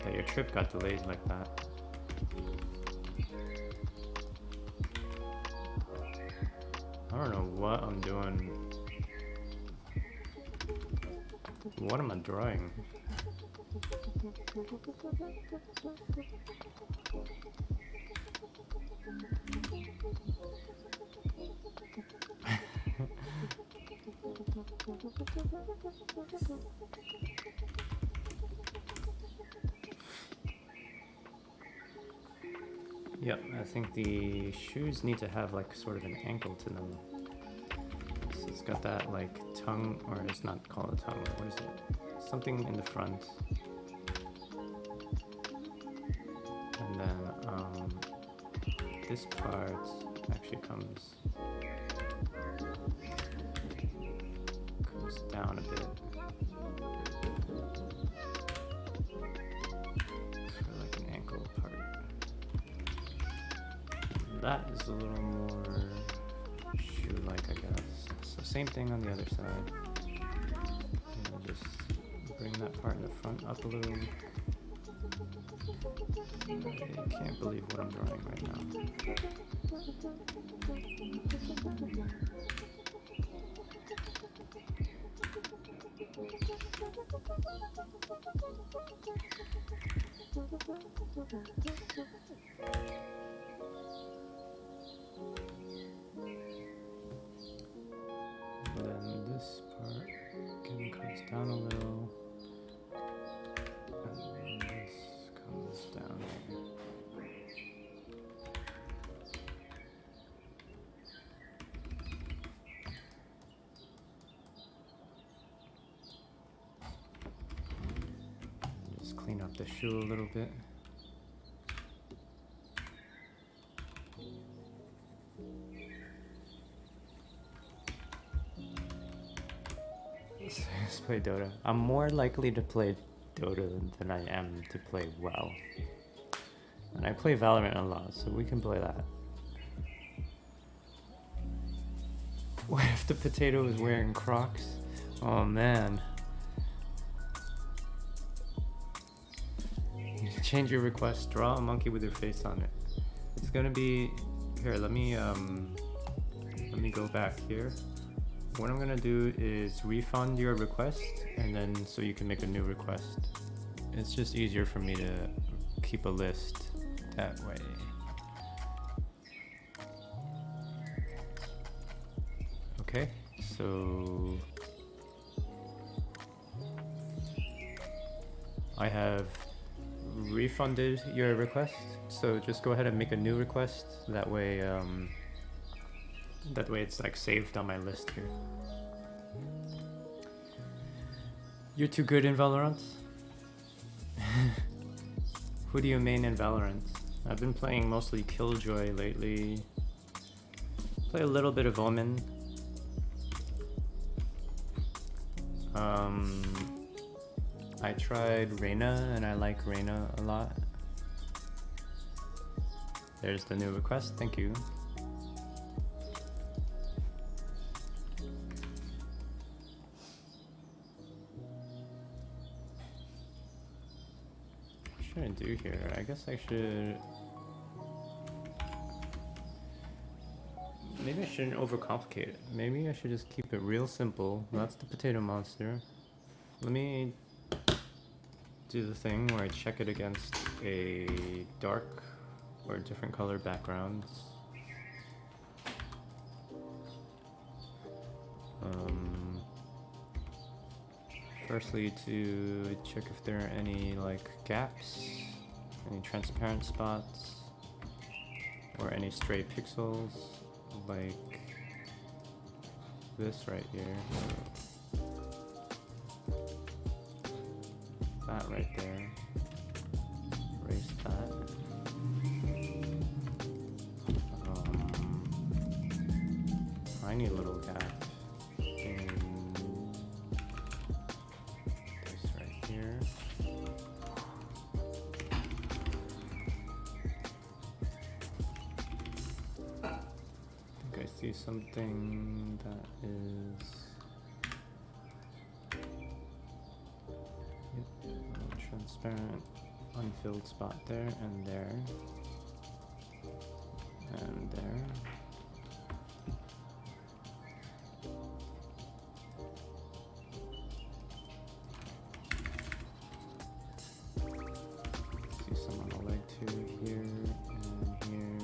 that your trip got delayed like that. I don't know what I'm doing. What am I drawing? Yep, I think the shoes need to have like sort of an ankle to them. So it's got that like tongue, or it's not called a tongue, what is it? Something in the front. And then this part actually comes down a bit. For like an ankle part. That is a little more shoe-like, I guess. same thing on the other side. And just bring that part in the front up a little. I can't believe what I'm drawing right now. And then this part again comes down a little. And this comes down here. Just clean up the shoe a little bit. Let's play Dota. I'm more likely to play Dota than I am to play WoW. And I play Valorant a lot, so we can play that. What if the potato is wearing Crocs? Oh man. Change your request, draw a monkey with your face on it. It's gonna be here, let me go back here. What I'm gonna do is refund your request, and then so you can make a new request. It's just easier for me to keep a list that way. Okay, so I have refunded your request, so just go ahead and make a new request. That way it's like saved on my list here. You're too good in Valorant? Who do you main in Valorant? I've been playing mostly Killjoy lately. Play a little bit of Omen. I tried Reyna and I like Reyna a lot. There's the new request, thank you. What should I do here? I guess I should... Maybe I shouldn't overcomplicate it. Maybe I should just keep it real simple. That's the potato monster. Let me do the thing where I check it against a dark or different color backgrounds. Firstly, to check if there are any like gaps, any transparent spots, or any stray pixels, like this right here. That right there. Erase that. Tiny little gap in this right here. I think I see something that is... transparent unfilled spot there and there and there. See some on the leg too, here and here,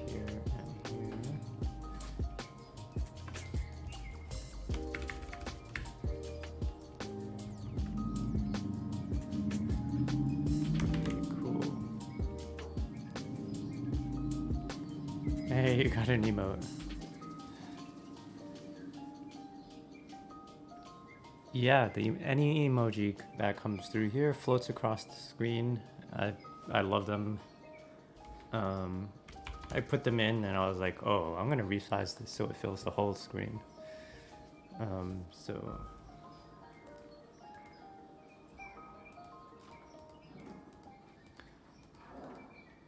here and here. Hey, you got an emote. Yeah, any emoji that comes through here floats across the screen. I love them. I put them in and I was like, oh, I'm gonna resize this so it fills the whole screen. So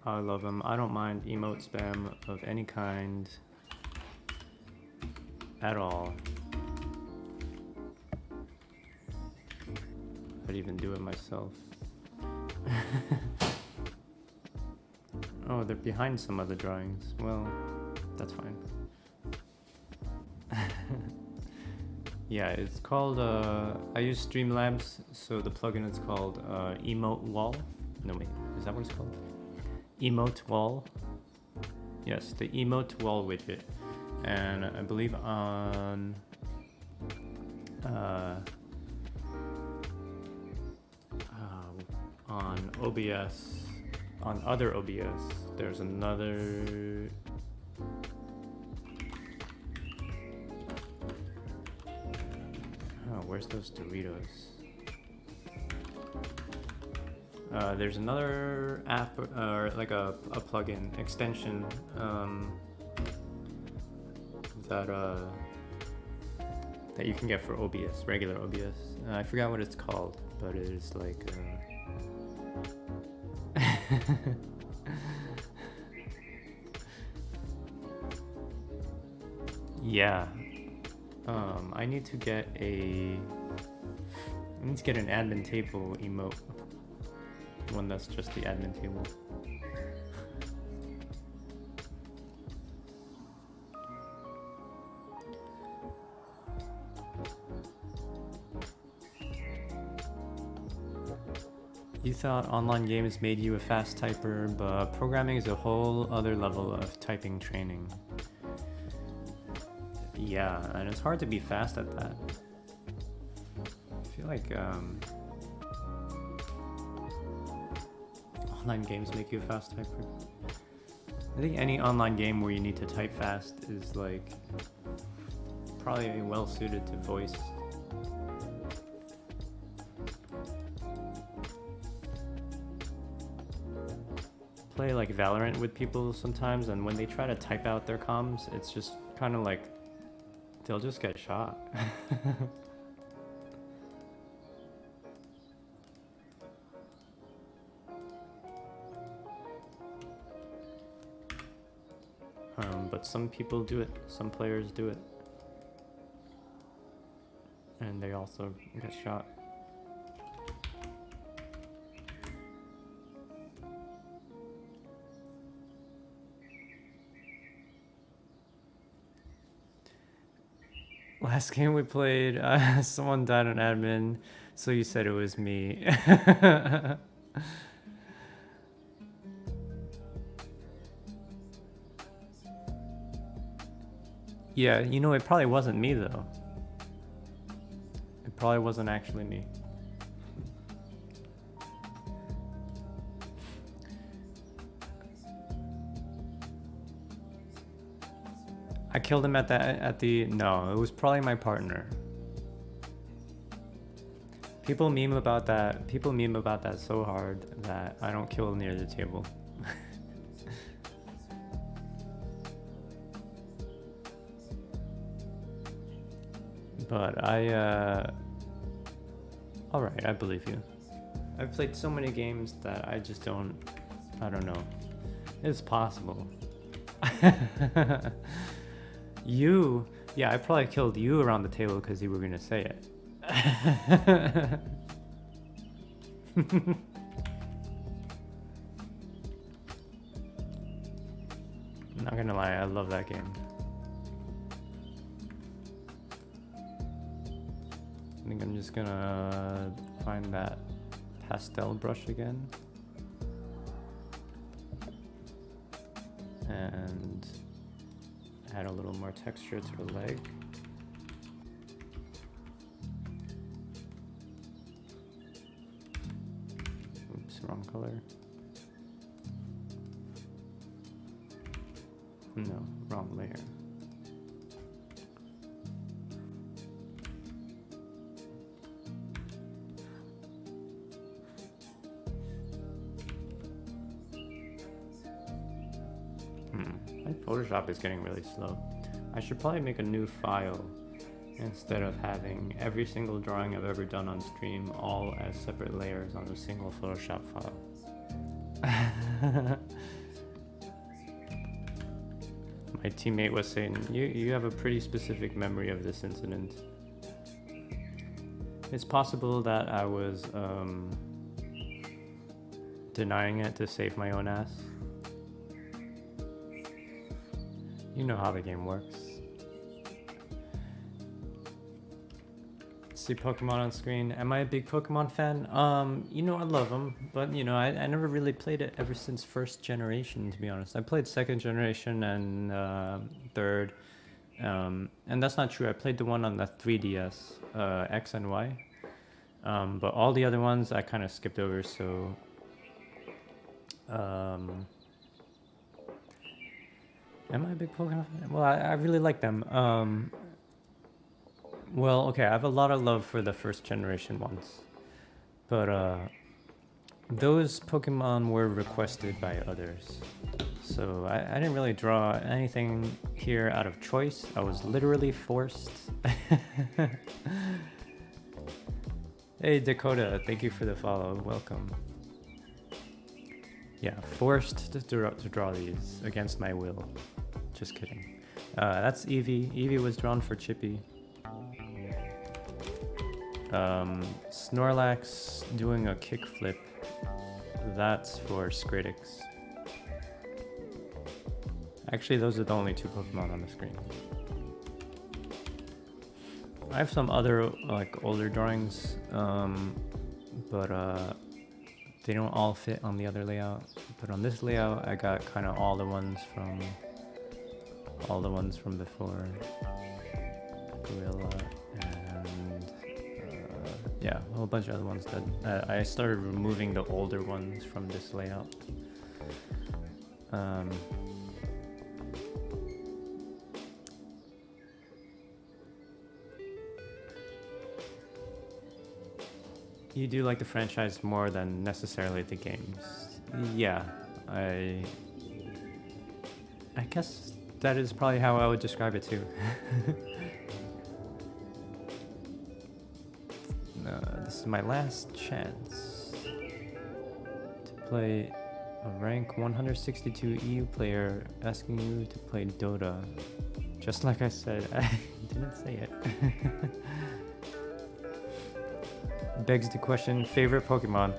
I love them. I don't mind emote spam of any kind. at all. I'd even do it myself. Oh, they're behind some other drawings. Well, that's fine. Yeah, it's called, I use Streamlabs, so the plugin is called Emote Wall. No, wait, is that what it's called? Emote Wall. Yes, the Emote Wall widget. And I believe on OBS, on other OBS, there's another. Oh, where's those Doritos? There's another app, or like a plugin extension that you can get for OBS, regular OBS. I forgot what it's called, but it is like. Yeah. I need to get an admin table emote. One that's just the admin table. You thought online games made you a fast typer, but programming is a whole other level of typing training. Yeah, and it's hard to be fast at that. I feel like online games make you a fast typer. I think any online game where you need to type fast is like probably well suited to voice. Play like Valorant with people sometimes, and when they try to type out their comms, it's just kind of like they'll just get shot. But some people do it, some players do it, and they also get shot. Last game we played, someone died on admin, so you said it was me. Yeah, you know, it probably wasn't me though. It probably wasn't actually me. I killed him at the no, it was probably my partner. People meme about that so hard that I don't kill near the table. But alright, I believe you. I've played so many games that I don't know. It's possible. Yeah, I probably killed you around the table because you were gonna say it. Not gonna lie, I love that game. I think I'm just gonna find that pastel brush again. And add a little more texture to the leg. Oops, wrong color. No, wrong layer. My Photoshop is getting really slow. I should probably make a new file instead of having every single drawing I've ever done on stream all as separate layers on a single Photoshop file. My teammate was saying, you have a pretty specific memory of this incident. It's possible that I was denying it to save my own ass. You know how the game works. See Pokemon on screen. Am I a big Pokemon fan? You know, I love them, but you know, I never really played it ever since first generation, to be honest. I played second generation and third, and that's not true. I played the one on the 3DS, X and Y, but all the other ones I kind of skipped over. So, am I a big Pokemon fan? Well, I really like them. Well, okay, I have a lot of love for the first generation ones, but those Pokemon were requested by others. So I didn't really draw anything here out of choice. I was literally forced. Hey Dakota, thank you for the follow, welcome. Yeah, forced to draw these against my will. Just kidding. That's Eevee. Eevee was drawn for Chippy. Snorlax doing a kickflip. That's for Skradix. Actually, those are the only two Pokemon on the screen. I have some other like older drawings, but they don't all fit on the other layout. But on this layout, I got kind of all the ones from before. Gorilla and yeah, a whole bunch of other ones that I started removing the older ones from this layout. You do like the franchise more than necessarily the games. Yeah, I guess that is probably how I would describe it too. This is my last chance to play a rank 162 EU player asking you to play Dota. Just like I said, I didn't say it. Begs the question, favorite Pokemon?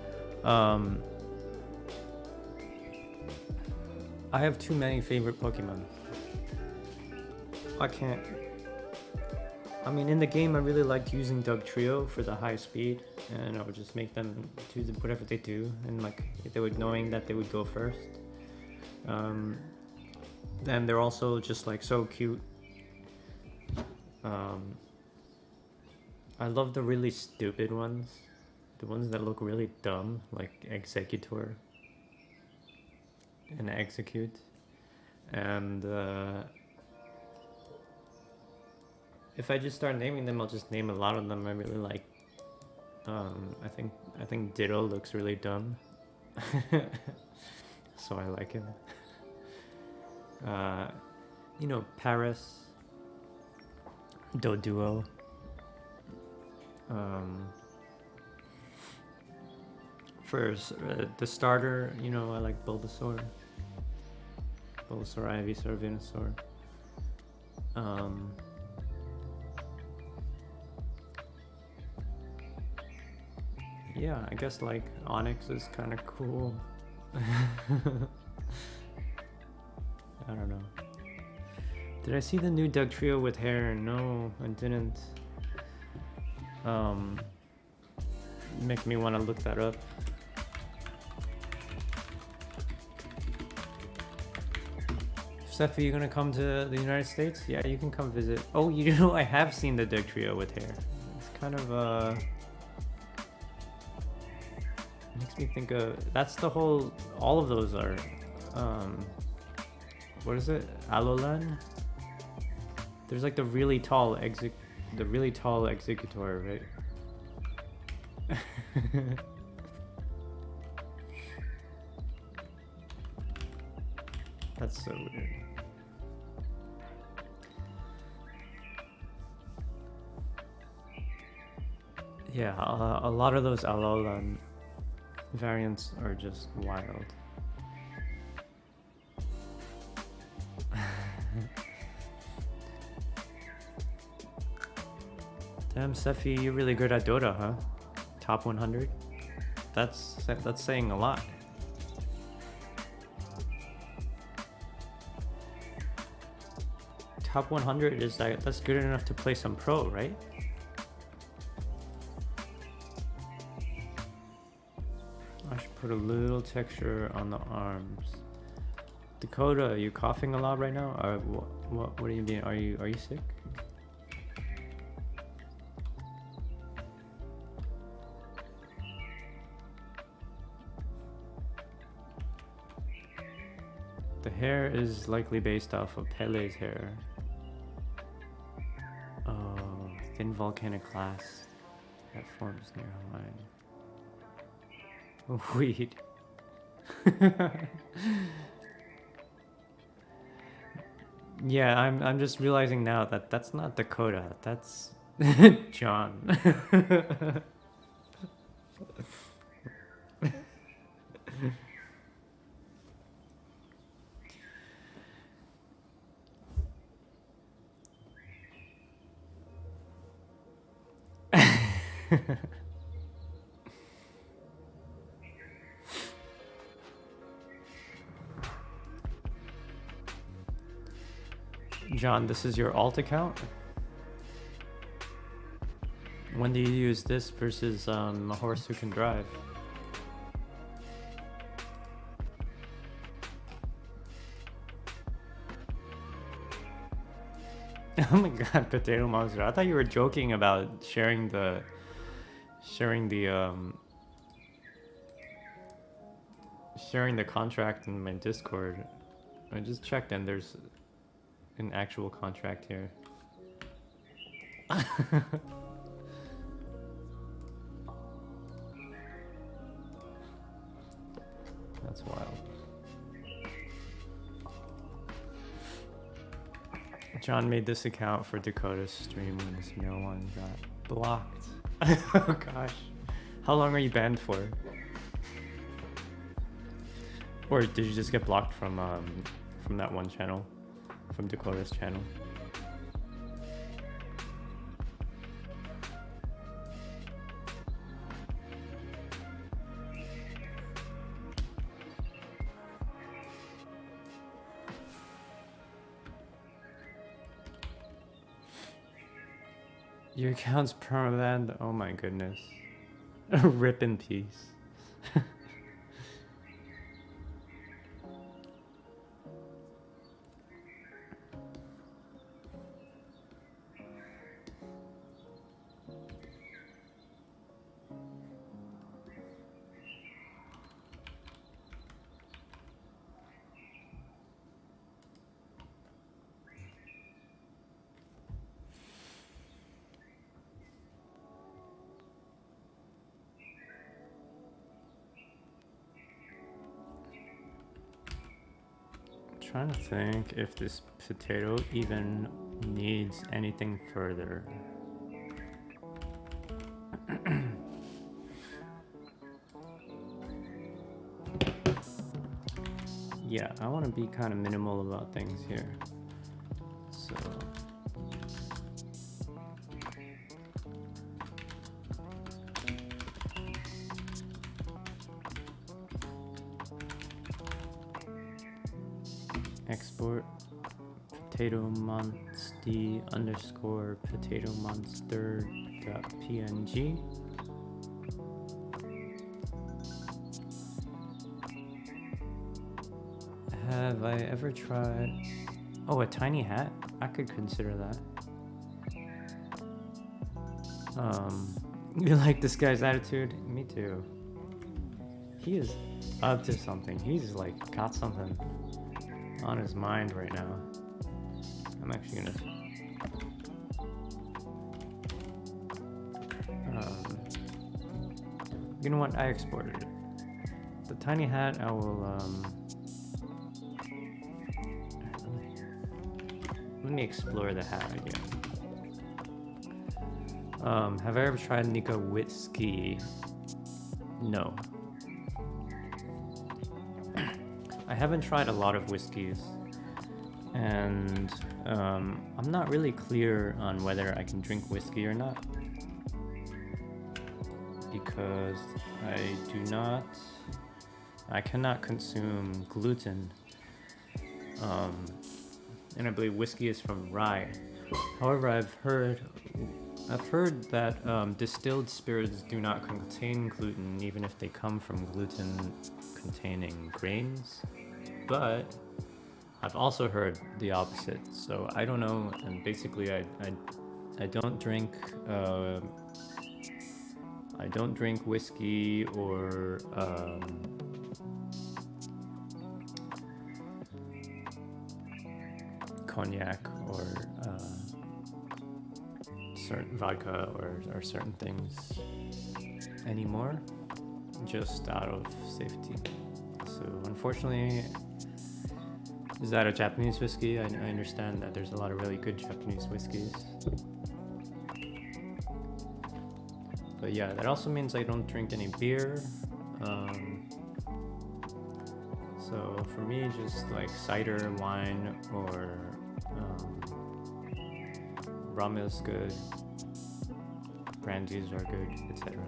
I have too many favorite Pokemon. I mean, in the game, I really liked using Dugtrio for the high speed, and I would just make them do whatever they do, and like they would knowing that they would go first. And they're also just like so cute. I love the really stupid ones, the ones that look really dumb, like Executor and Execute, and if I just start naming them, I'll just name a lot of them I really like. I think Ditto looks really dumb, so I like him. You know, Paris, Doduo. For the starter, you know, I like Bulbasaur, Ivysaur, Venusaur. Yeah, I guess like Onyx is kind of cool. I don't know. Did I see the new Dugtrio with hair? No, I didn't. Make me want to look that up. Steffi, you gonna come to the United States? Yeah, you can come visit. Oh, you know, I have seen the Dugtrio with hair. It's kind of makes me think of, that's the whole, all of those are, what is it? Alolan? There's like the really tall Executor, right? That's so weird. Yeah, a lot of those Alolan variants are just wild. Damn, Sephi, you're really good at Dota, huh? Top 100? That's saying a lot. Top 100 is that's good enough to play some pro, right? I should put a little texture on the arms. Dakota, are you coughing a lot right now? Or what do you mean? Are you sick? The hair is likely based off of Pele's hair. Oh, thin volcanic glass that forms near Hawaii. Weed. Yeah, I'm just realizing now that that's not Dakota. That's John. John, this is your alt account? When do you use this versus a horse who can drive? Oh my god, Potato Monster. I thought you were joking about sharing the contract in my Discord. I just checked and there's an actual contract here. That's wild. John made this account for Dakota's stream when his male one got blocked. Oh gosh. How long are you banned for? Or did you just get blocked from that one channel? From Dakota's channel? Your account's permabanned? Oh my goodness. Rip in peace. Trying to think if this potato even needs anything further. Yeah, I want to be kind of minimal about things here. So export potato monsty underscore potato monster dot png. Have I ever tried? Oh, a tiny hat? I could consider that. You like this guy's attitude? Me too. He is up to something. He's like got something on his mind right now. I'm actually gonna you know what, I exported it. The tiny hat I will let me explore the hat again. Have I ever tried Nika whiskey? No. I haven't tried a lot of whiskeys. And I'm not really clear on whether I can drink whiskey or not, because I cannot consume gluten, and I believe whiskey is from rye. However, I've heard that distilled spirits do not contain gluten, even if they come from gluten-containing grains. But I've also heard the opposite, so I don't know. And basically, I don't drink whiskey or cognac or certain vodka or certain things anymore, just out of safety. So unfortunately, is that a Japanese whiskey? I understand that there's a lot of really good Japanese whiskeys. But yeah, that also means I don't drink any beer. So for me, just like cider, wine, or rum is good, brandies are good, etc.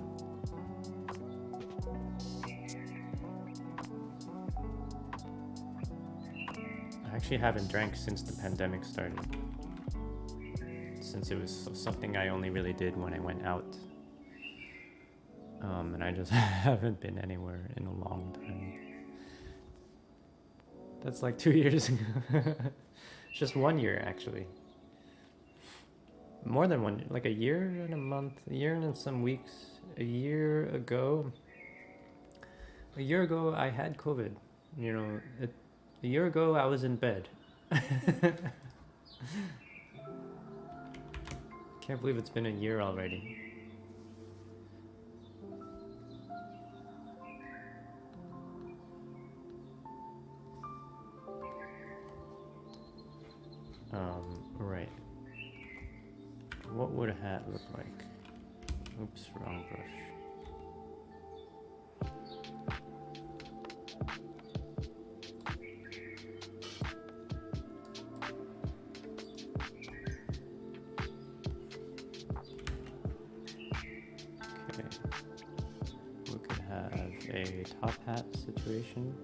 I actually haven't drank since the pandemic started, since it was something I only really did when I went out. And I just haven't been anywhere in a long time. That's like 2 years ago. Just 1 year, actually. More than 1 year, like a year and a month, a year and some weeks. A year ago, I had COVID. You know, a year ago I was in bed. Can't believe it's been a year already. Right. What would a hat look like? Oops, wrong brush. Okay. We could have a top hat situation.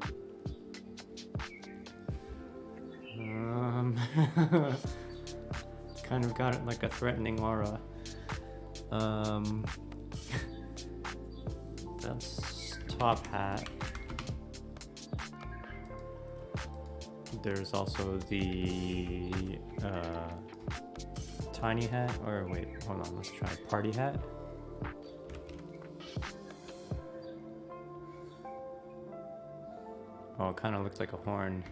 Kind of got it like a threatening aura. That's top hat. There's also the tiny hat, or wait, hold on, let's try party hat. Oh, it kind of looks like a horn.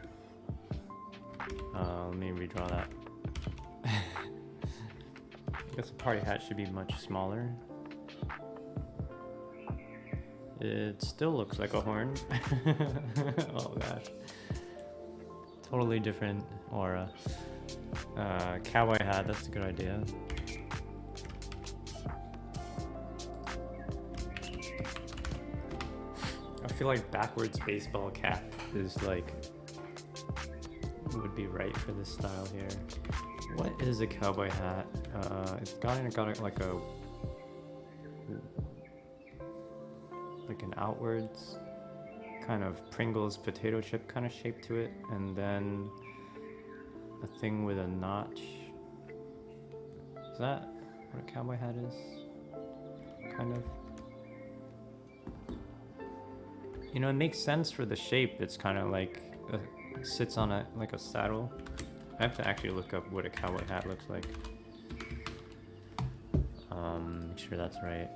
Let me redraw that. I guess a party hat should be much smaller. It still looks like a horn. Oh gosh. Totally different aura. Cowboy hat, that's a good idea. I feel like backwards baseball cap is like, would be right for this style here. What is a cowboy hat? It's got like an outwards kind of Pringles potato chip kind of shape to it, and then a thing with a notch. Is that what a cowboy hat is? Kind of. You know, it makes sense for the shape. It's kind of like sits on like a saddle. I have to actually look up what a cowboy hat looks like. Make sure that's right.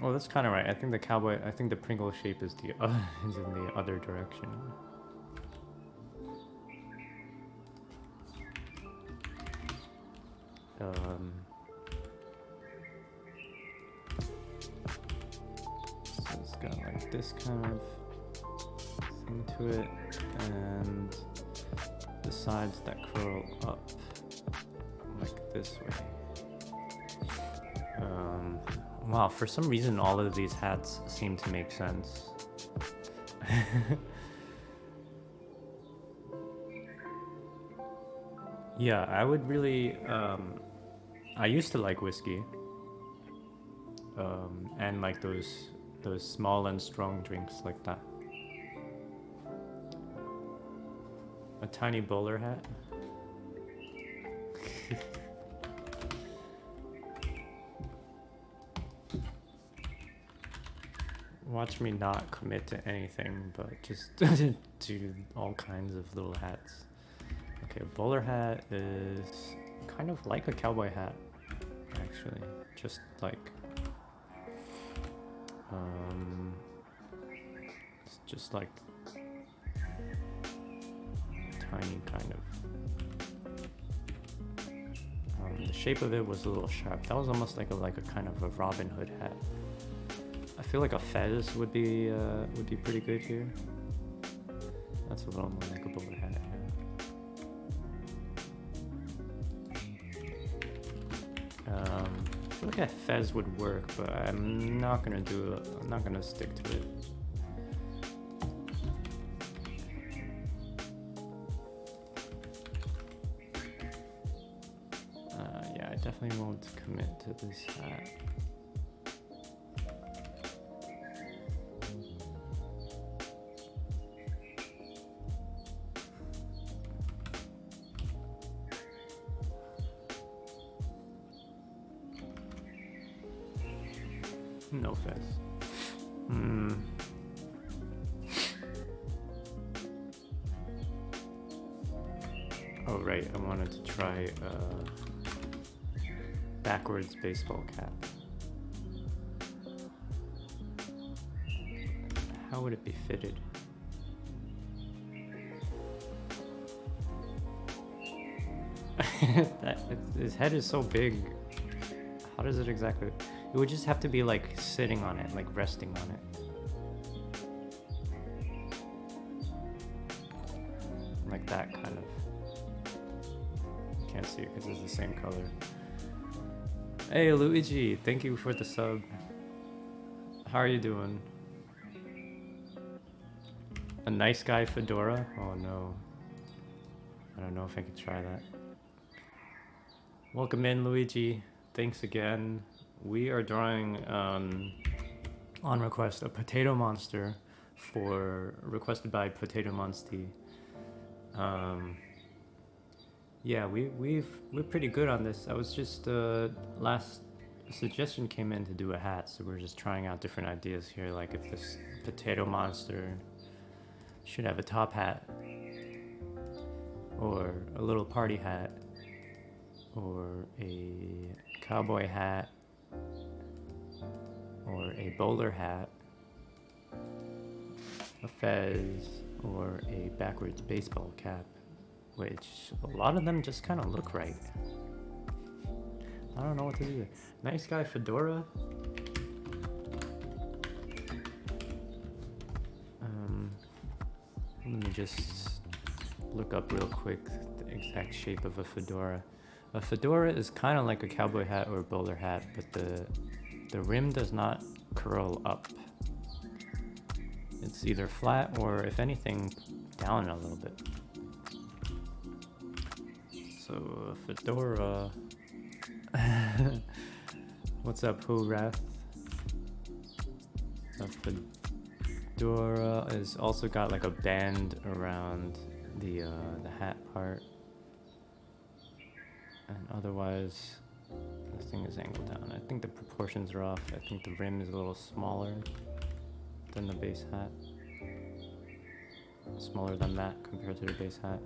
Oh, that's kind of right. I think the Pringle shape is is in the other direction. So it's got like this kind of thing to it, and the sides that curl up like this way. Wow, for some reason all of these hats seem to make sense. Yeah, I would really. I used to like whiskey, and like those small and strong drinks like that. A tiny bowler hat. Watch me not commit to anything, but just do all kinds of little hats. Okay, a bowler hat is kind of like a cowboy hat, actually. Just like, it's just like tiny kind of. The shape of it was a little sharp. That was almost like a kind of a Robin Hood hat. I feel like a fez would be pretty good here. That's a little more like a bowler hat. Yeah. I feel like a fez would work, but I'm not gonna do it. I'm not gonna stick to it. Yeah, I definitely won't commit to this hat. No fez. Oh right, I wanted to try backwards baseball cap. How would it be fitted? His head is so big. How does it exactly? It would just have to be like sitting on it, like resting on it. Like that kind of. Can't see it because it's the same color. Hey Luigi, thank you for the sub. How are you doing? A nice guy fedora? Oh no. I don't know if I could try that. Welcome in, Luigi. Thanks again. We are drawing, on request, a potato monster requested by Potato Monsty. Yeah, we're pretty good on this. I was just, last suggestion came in to do a hat, so we're just trying out different ideas here, like if this potato monster should have a top hat, or a little party hat, or a cowboy hat, or a bowler hat, a fez, or a backwards baseball cap, which a lot of them just kind of look right. I don't know what to do. Nice guy fedora. Let me just look up real quick the exact shape of a fedora. A fedora is kind of like a cowboy hat or a bowler hat, but the rim does not curl up. It's either flat or, if anything, down a little bit. So a fedora. What's up, Wrath? A fedora is also got like a band around the hat part, and otherwise this thing is angled down. I think the proportions are off. I think the rim is a little smaller than the base hat. Smaller than that compared to the base hat.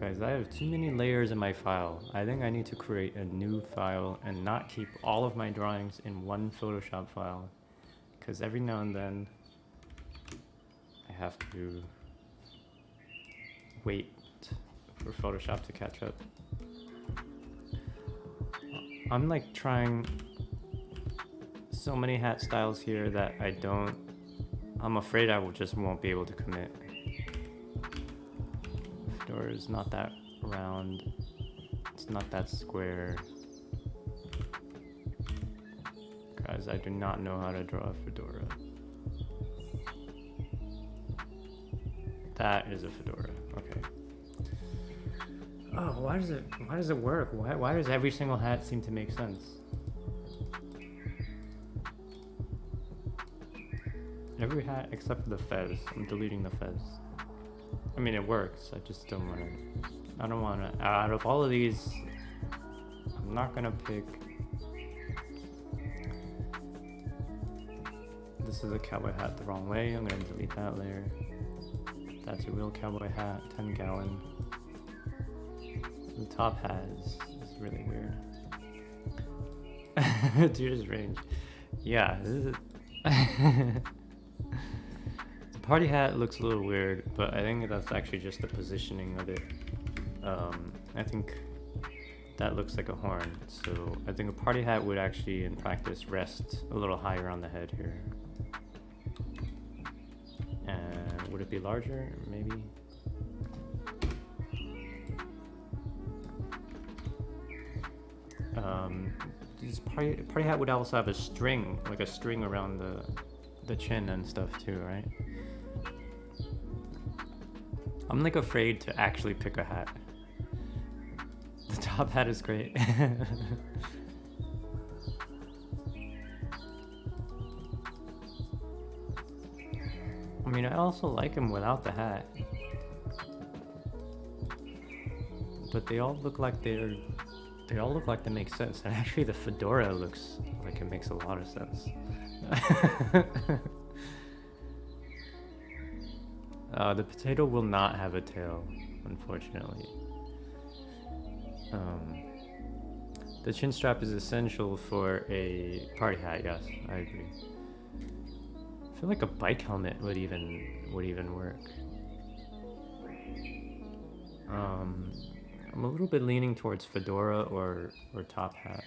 Guys, I have too many layers in my file. I think I need to create a new file and not keep all of my drawings in one Photoshop file. Because every now and then, I have to wait for Photoshop to catch up. I'm like trying so many hat styles here that I'm afraid I won't be able to commit. Fedora is not that round. It's not that square. Guys, I do not know how to draw a fedora. That is a fedora. Okay. Oh, why does it work? Why does every single hat seem to make sense? Every hat except for the fez. I'm deleting the fez. I mean, it works. I just don't want to. I don't want to. Out of all of these, I'm not gonna pick. This is a cowboy hat the wrong way. I'm gonna delete that layer. That's a real cowboy hat, 10 gallon. The top hat is really weird. Tears range. Yeah, this is. The party hat looks a little weird, but I think that's actually just the positioning of it. I think that looks like a horn, so I think a party hat would actually, in practice, rest a little higher on the head here. And would it be larger? Maybe. This party hat would also have a string, like a string around the chin and stuff too, right? I'm like afraid to actually pick a hat. The top hat is great. I mean, I also like him without the hat. But they all look like they make sense. And actually the fedora looks like it makes a lot of sense. The potato will not have a tail, unfortunately. The chin strap is essential for a party hat, yes, I agree. I feel like a bike helmet would even work. I'm a little bit leaning towards fedora or top hat,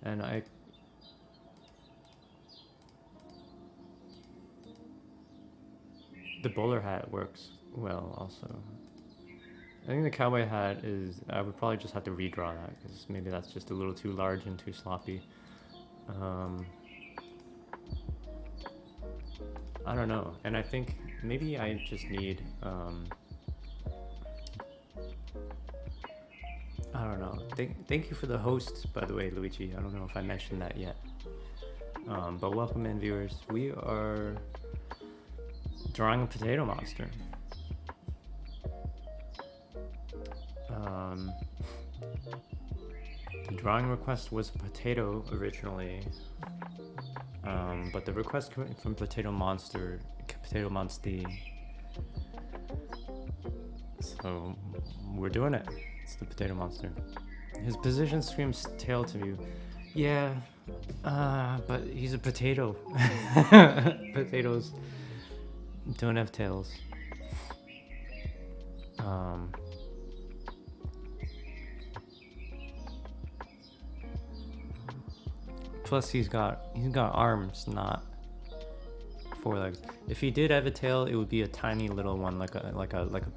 and the bowler hat works well also. I think the cowboy hat is, I would probably just have to redraw that because maybe that's just a little too large and too sloppy. I don't know, and I think maybe I just need, I don't know. Thank you for the host, by the way, Luigi. I don't know if I mentioned that yet. But welcome in, viewers. We are drawing a potato monster. The drawing request was potato originally, but the request came from Potato Monster. So we're doing it. It's the potato monster. His position screams tail to me. Yeah, but he's a potato. Potatoes don't have tails. Plus he's got arms, not forelegs. If he did have a tail, it would be a tiny little one, like a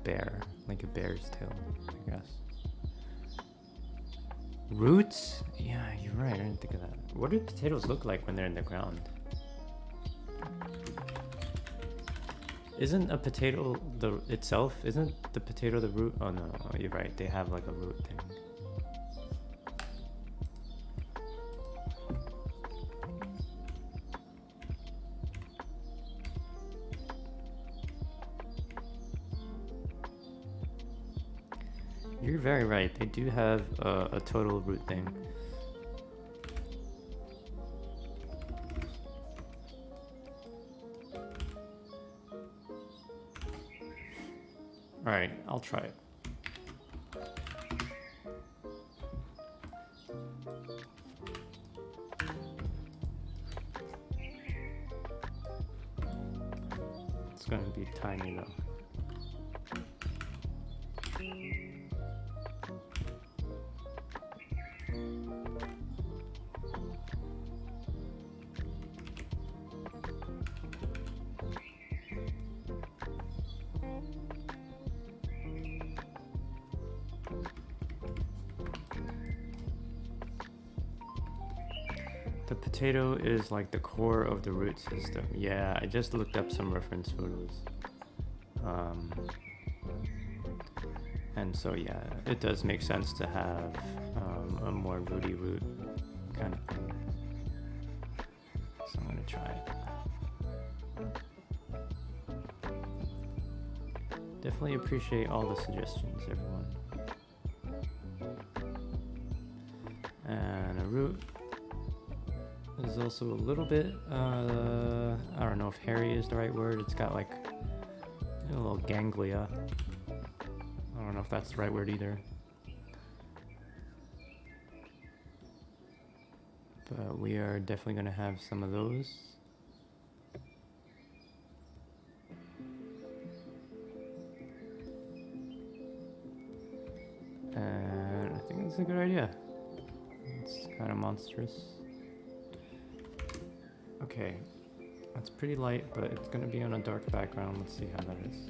bear, like a bear's tail, I guess. Roots? Yeah, you're right. I didn't think of that. What do potatoes look like when they're in the ground? Isn't a potato isn't the potato the root? Oh no, you're right. They have like a root thing. You're very right. They do have a total root thing. Alright, I'll try it. It's gonna be tiny though. The potato is like the core of the root system. Yeah, I just looked up some reference photos. And so yeah, it does make sense to have a more rooty root kind of thing. So I'm gonna try it. Definitely appreciate all the suggestions, everyone. And a root is also a little bit, I don't know if hairy is the right word. It's got like a little ganglia. I don't know if that's the right word either. But we are definitely going to have some of those. And I think it's a good idea. It's kind of monstrous. Okay, that's pretty light, but it's going to be on a dark background. Let's see how that is.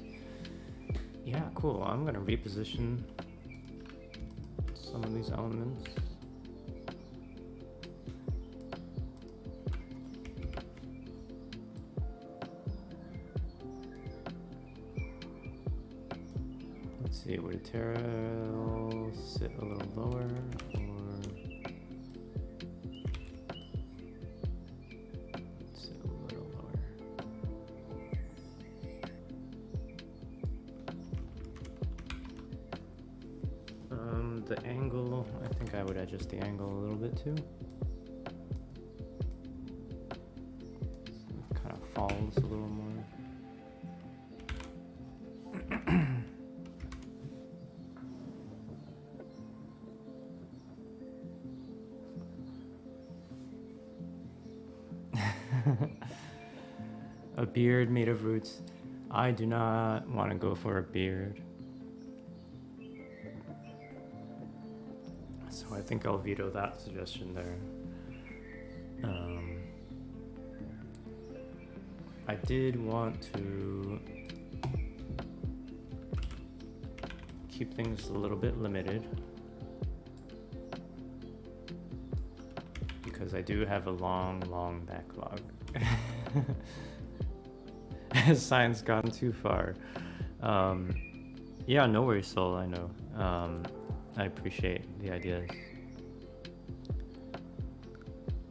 Yeah, cool. I'm going to reposition some of these elements. Let's see, would Terra sit a little lower or sit a little lower? The angle, I think I would adjust the angle a little bit too. So it kind of falls a little more. A beard made of roots. I do not want to go for a beard. So I think I'll veto that suggestion there. I did want to keep things a little bit limited because I do have a long backlog. Has science gone too far? Yeah, no worries, Soul, I know. I appreciate the ideas.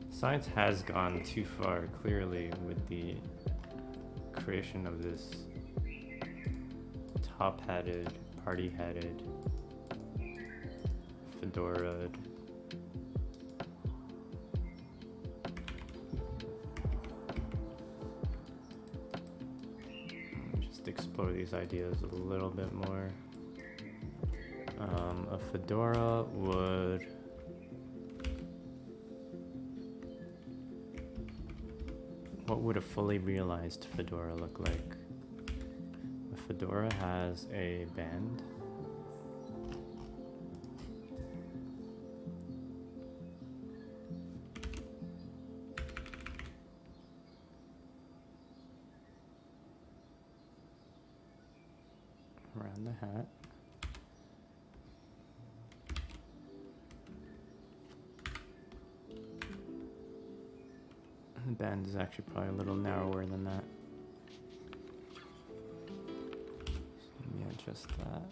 Science has gone too far, clearly, with the creation of this top-hatted, party-hatted, fedora. Just explore these ideas a little bit more. A fedora would... What would a fully realized fedora look like? A fedora has a band. Around the hat. The band is actually probably a little narrower than that. So let me adjust that.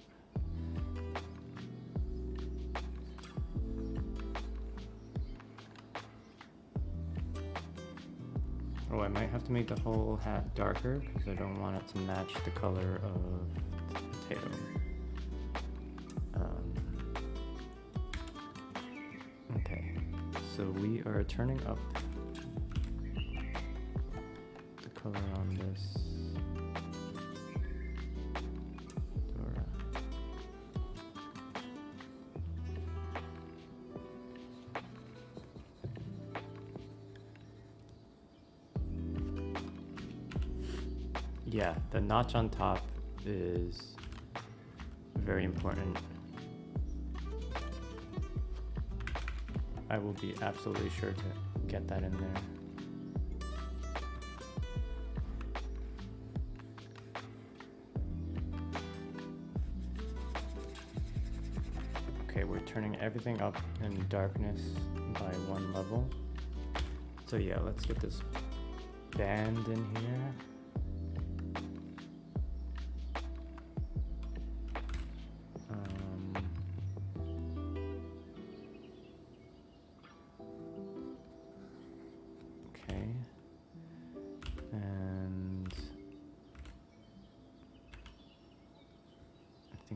Oh, I might have to make the whole hat darker because I don't want it to match the color of the potato. Okay, so we are turning up color on this fedora. Yeah, the notch on top is very important. I will be absolutely sure to get that in there. Okay, we're turning everything up in darkness by 1 level. So yeah, let's get this band in here.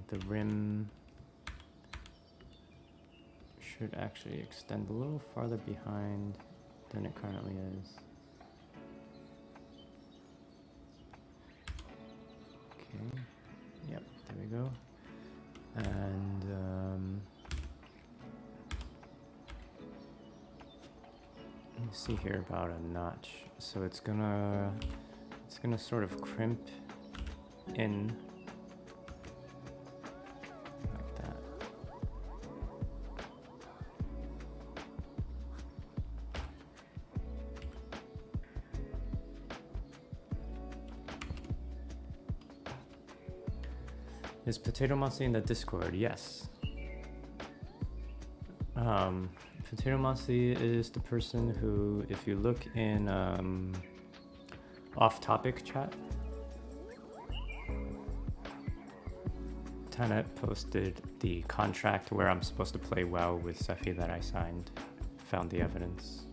the rim should actually extend a little farther behind than it currently is. Okay, yep, there we go. And let me see here about a notch. So it's gonna sort of crimp in like that. Is Potato Monster in the Discord? Yes. Potato Monster is the person who, if you look in off-topic chat, Tana posted the contract where I'm supposed to play WoW with Sephi that I signed. Found the evidence.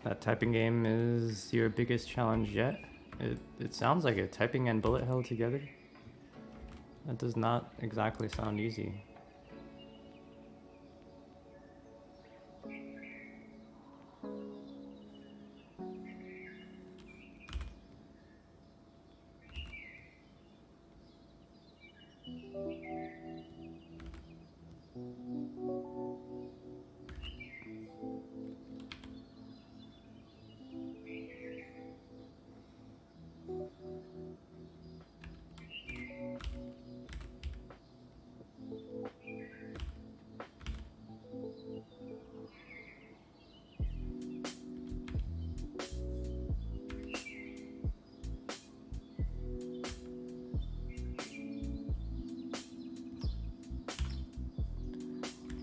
That typing game is your biggest challenge yet? It sounds like it. Typing and bullet hell together? That does not exactly sound easy.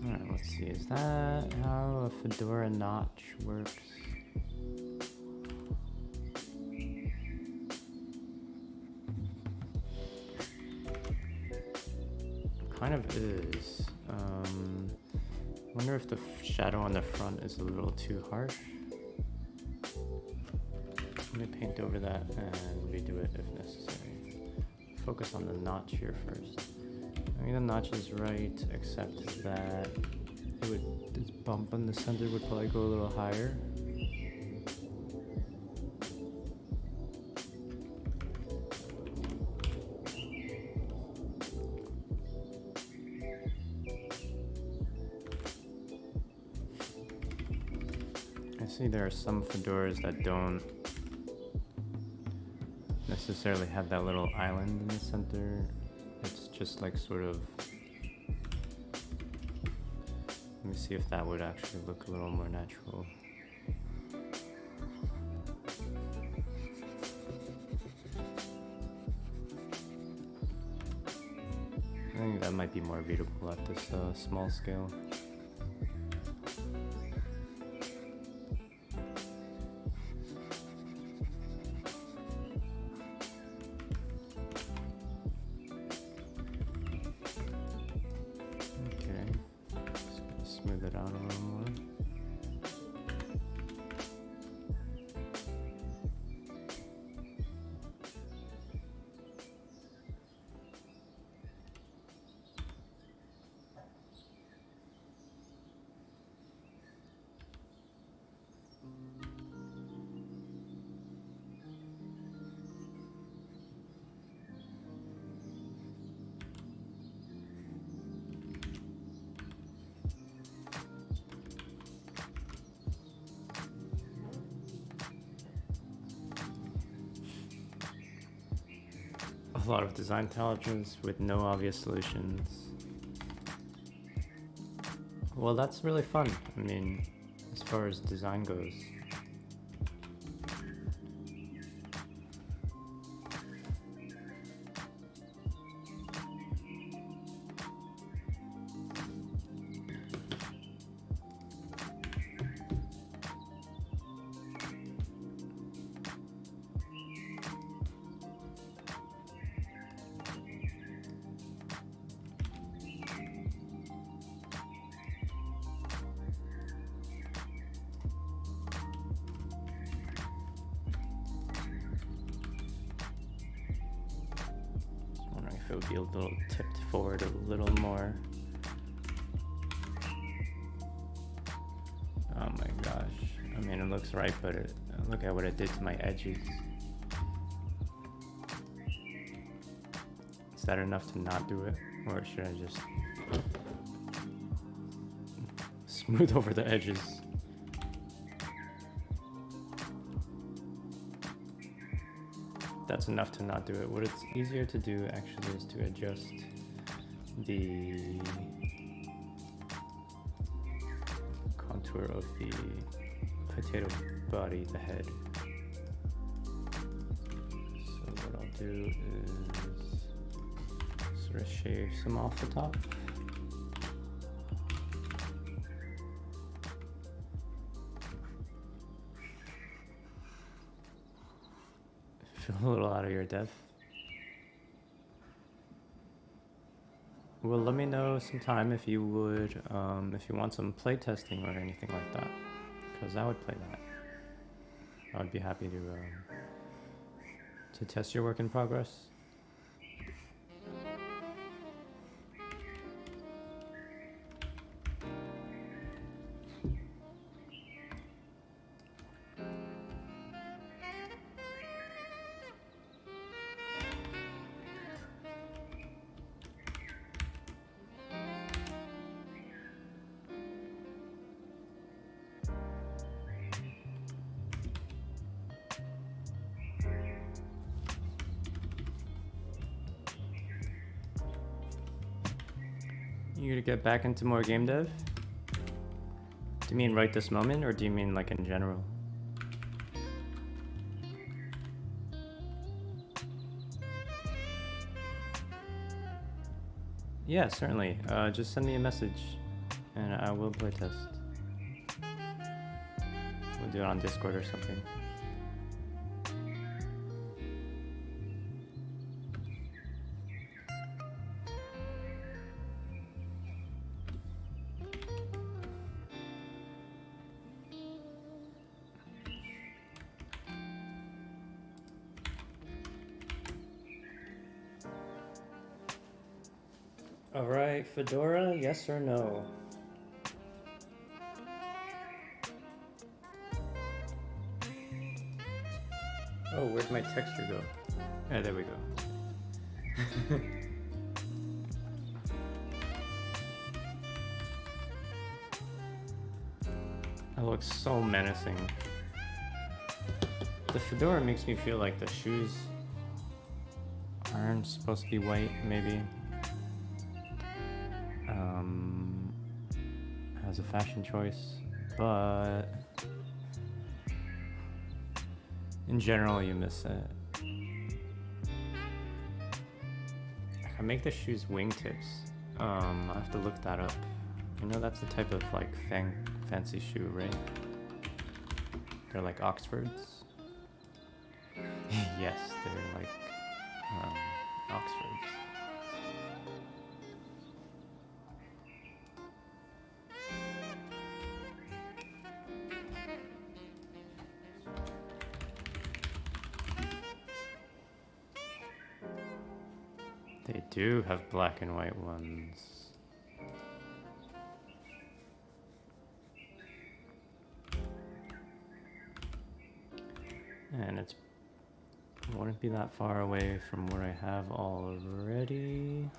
Alright, let's see. Is that how a Fedora notch works? Kind of is. Wonder if the shadow on the front is a little too harsh. Let me paint over that and redo it if necessary. Focus on the notch here first. I mean, the notch is right, except that this bump in the center would probably go a little higher. I see there are some fedoras that don't necessarily have that little island in the center. It's just like sort of... Let me see if that would actually look a little more natural. I think that might be more readable at this small scale. Smooth it out a little more. A lot of design challenges with no obvious solutions. Well, that's really fun. I mean, as far as design goes. If it would be a little tipped forward a little more. Oh my gosh. I mean, it looks right, but look at what it did to my edges. Is that enough to not do it? Or should I just smooth over the edges? That's enough to not do it. What it's easier to do actually is to adjust the contour of the potato body, the head. So what I'll do is sort of shave some off the top. Feel a little out of your depth. Well, let me know sometime if you would, if you want some play testing or anything like that, because I would play that. I would be happy to test your work in progress. You gonna get back into more game dev? Do you mean right this moment, or do you mean like in general? Yeah, certainly. Just send me a message and I will play test. We'll do it on Discord or something. All right, Fedora, yes or no? Oh, where'd my texture go? Yeah, there we go. That looks so menacing. The fedora makes me feel like the shoes aren't supposed to be white, maybe. As a fashion choice, but in general you miss it. I can make the shoes wingtips. I have to look that up. I know that's the type of like fancy shoe, right? They're like Oxfords. Yes, they're like Oxfords. They do have black and white ones. And it wouldn't be that far away from what I have already.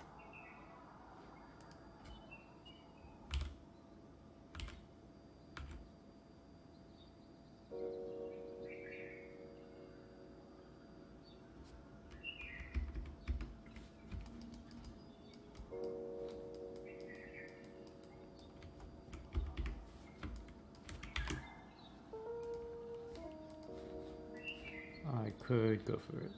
I could go for it.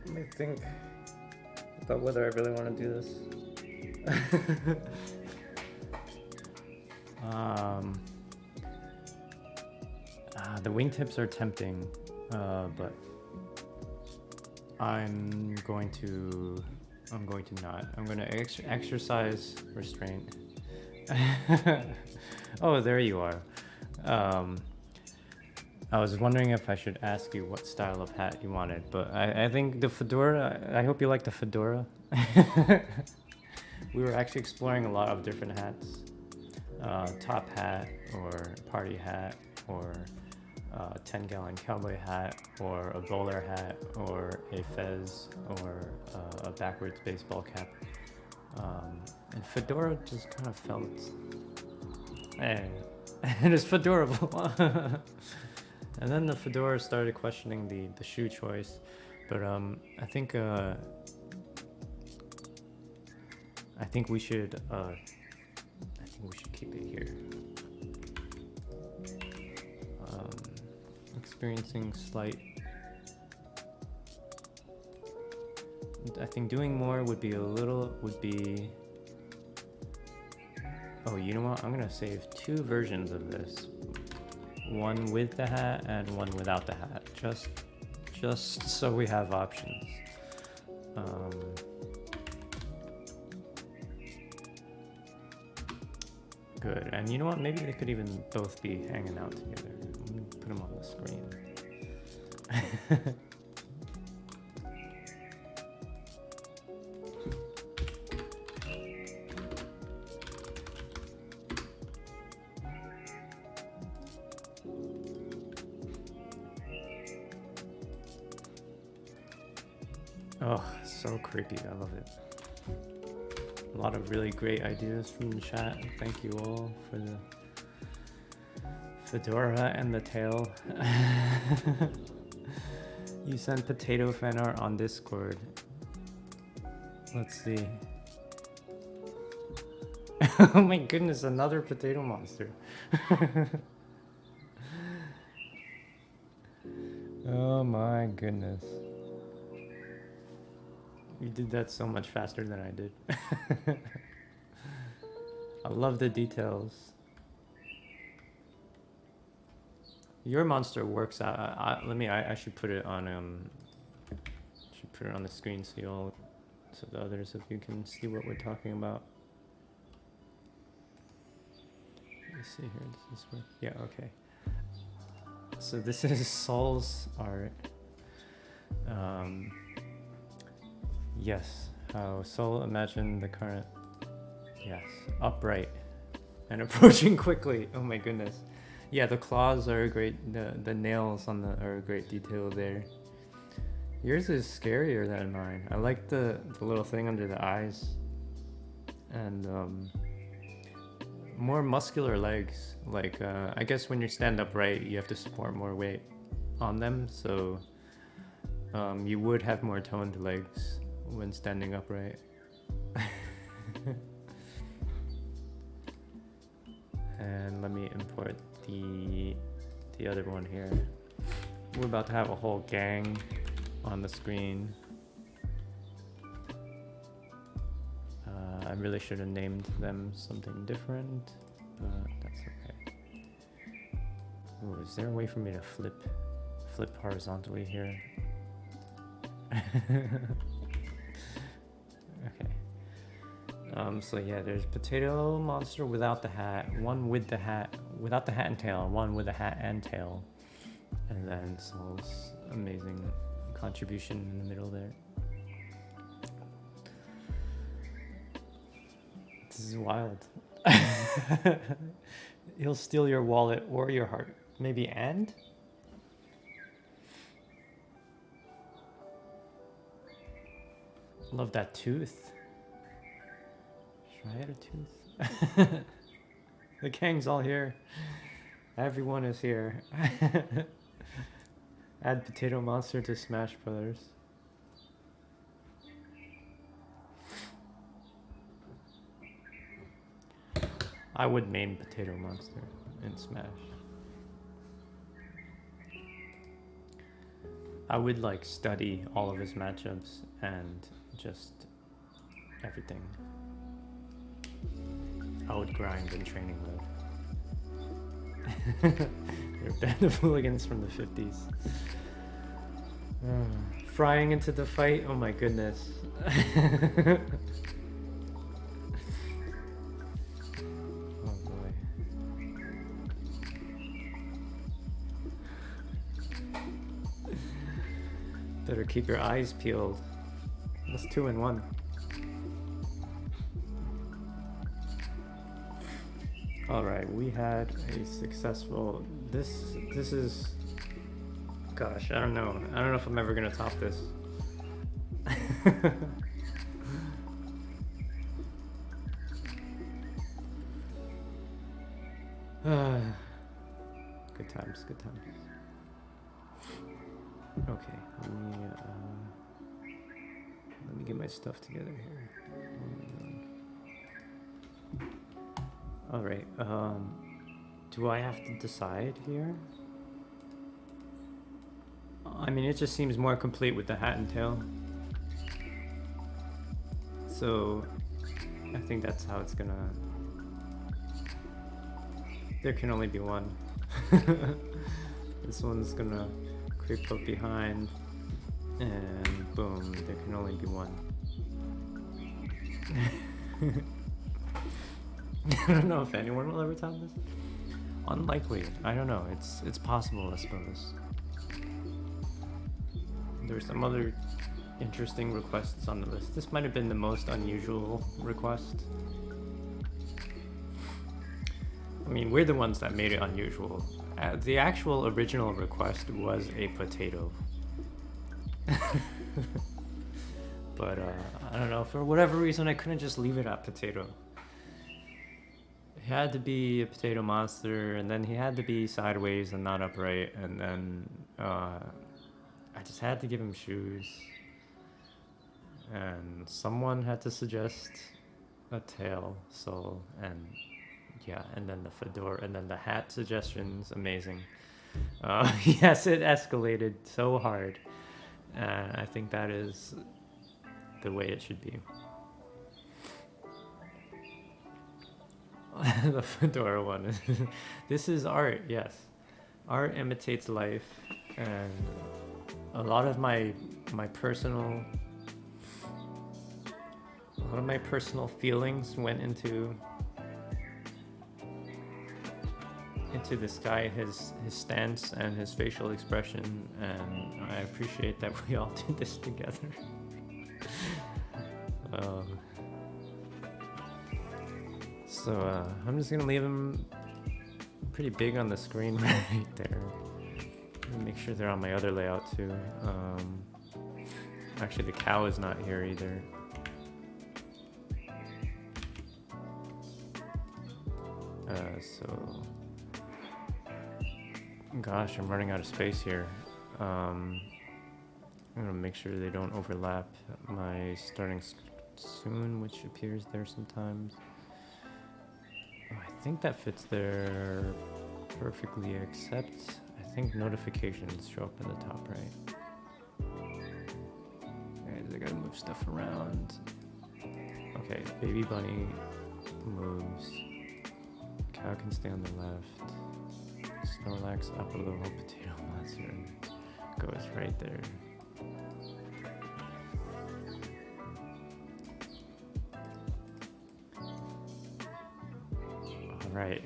Let me think about whether I really want to do this. The wingtips are tempting, but I'm going to not. I'm going to exercise restraint. Oh, there you are. I was wondering if I should ask you what style of hat you wanted, but I think the fedora, I hope you like the fedora. We were actually exploring a lot of different hats. Top hat, or party hat, or 10-gallon cowboy hat, or a bowler hat, or a fez, or a backwards baseball cap. And fedora just kind of felt, it is fedorable. And then the fedora started questioning the shoe choice, but I think we should keep it here. Experiencing slight. I think doing more would be. Oh, you know what? I'm gonna save two versions of this. One with the hat and one without the hat, just so we have options. Good, and you know what? Maybe they could even both be hanging out together. Let me put them on the screen. Oh, so creepy. I love it. A lot of really great ideas from the chat. Thank you all for the fedora and the tail. You sent potato fan art on Discord. Let's see. Oh my goodness, another potato monster. Oh my goodness. You did that so much faster than I did. I love the details. Your monster works out. I should put it on the screen so the others of you can see what we're talking about. Let me see here. Does this work? Yeah. Okay. So this is Saul's art. Yes, how Saul imagined the current, yes, upright and approaching quickly. Oh my goodness. Yeah, the claws are great, the nails are a great detail there. Yours is scarier than mine. I like the little thing under the eyes. And more muscular legs. Like, I guess when you stand upright, you have to support more weight on them, so you would have more toned legs when standing upright. And let me import the other one here. We're about to have a whole gang on the screen. I really should have named them something different, but that's okay. Ooh, is there a way for me to flip horizontally here? Okay. So yeah, there's potato monster without the hat, one with the hat, without the hat and tail, one with the hat and tail, and then Saul's amazing contribution in the middle there. This is wild. He'll steal your wallet or your heart, maybe and? Love that tooth. Should I add a tooth? The gang's all here. Everyone is here. Add Potato Monster to Smash Brothers. I would main Potato Monster in Smash. I would like study all of his matchups and just everything. I would grind in training mode. They're a band of hooligans from the 50s. Frying into the fight, oh my goodness. Better keep your eyes peeled. That's 2 in 1. Alright, we had a successful... This is... Gosh, I don't know. I don't know if I'm ever gonna top this. Good times, good times. Okay, let me get my stuff together here. All right. Do I have to decide here? I mean, it just seems more complete with the hat and tail. So, I think that's how it's gonna. There can only be one. This one's gonna creep up behind, and boom, there can only be one. I don't know if anyone will ever top this. Unlikely. I don't know. It's possible, I suppose. There's some other interesting requests on the list. This might have been the most unusual request. I mean, we're the ones that made it unusual. The actual original request was a potato. But I don't know, for whatever reason I couldn't just leave it at potato. It had to be a potato monster, and then he had to be sideways and not upright, and then I just had to give him shoes. And someone had to suggest a tail, so, and yeah, and then the fedora, and then the hat suggestions, amazing. Yes, it escalated so hard. I think that is the way it should be. The fedora one. This is art, yes. Art imitates life, and a lot of my personal feelings went into this guy, his stance and his facial expression, and I appreciate that we all did this together. So I'm just gonna leave him pretty big on the screen right there. Make sure they're on my other layout too. Actually, the cow is not here either. So, gosh, I'm running out of space here. I'm gonna make sure they don't overlap my starting soon, which appears there sometimes. Oh, I think that fits there perfectly, except I think notifications show up in the top right. Alright, I gotta move stuff around. Okay, baby bunny moves. Cow can stay on the left. Snorlax up a little, potato monster goes right there. Alright.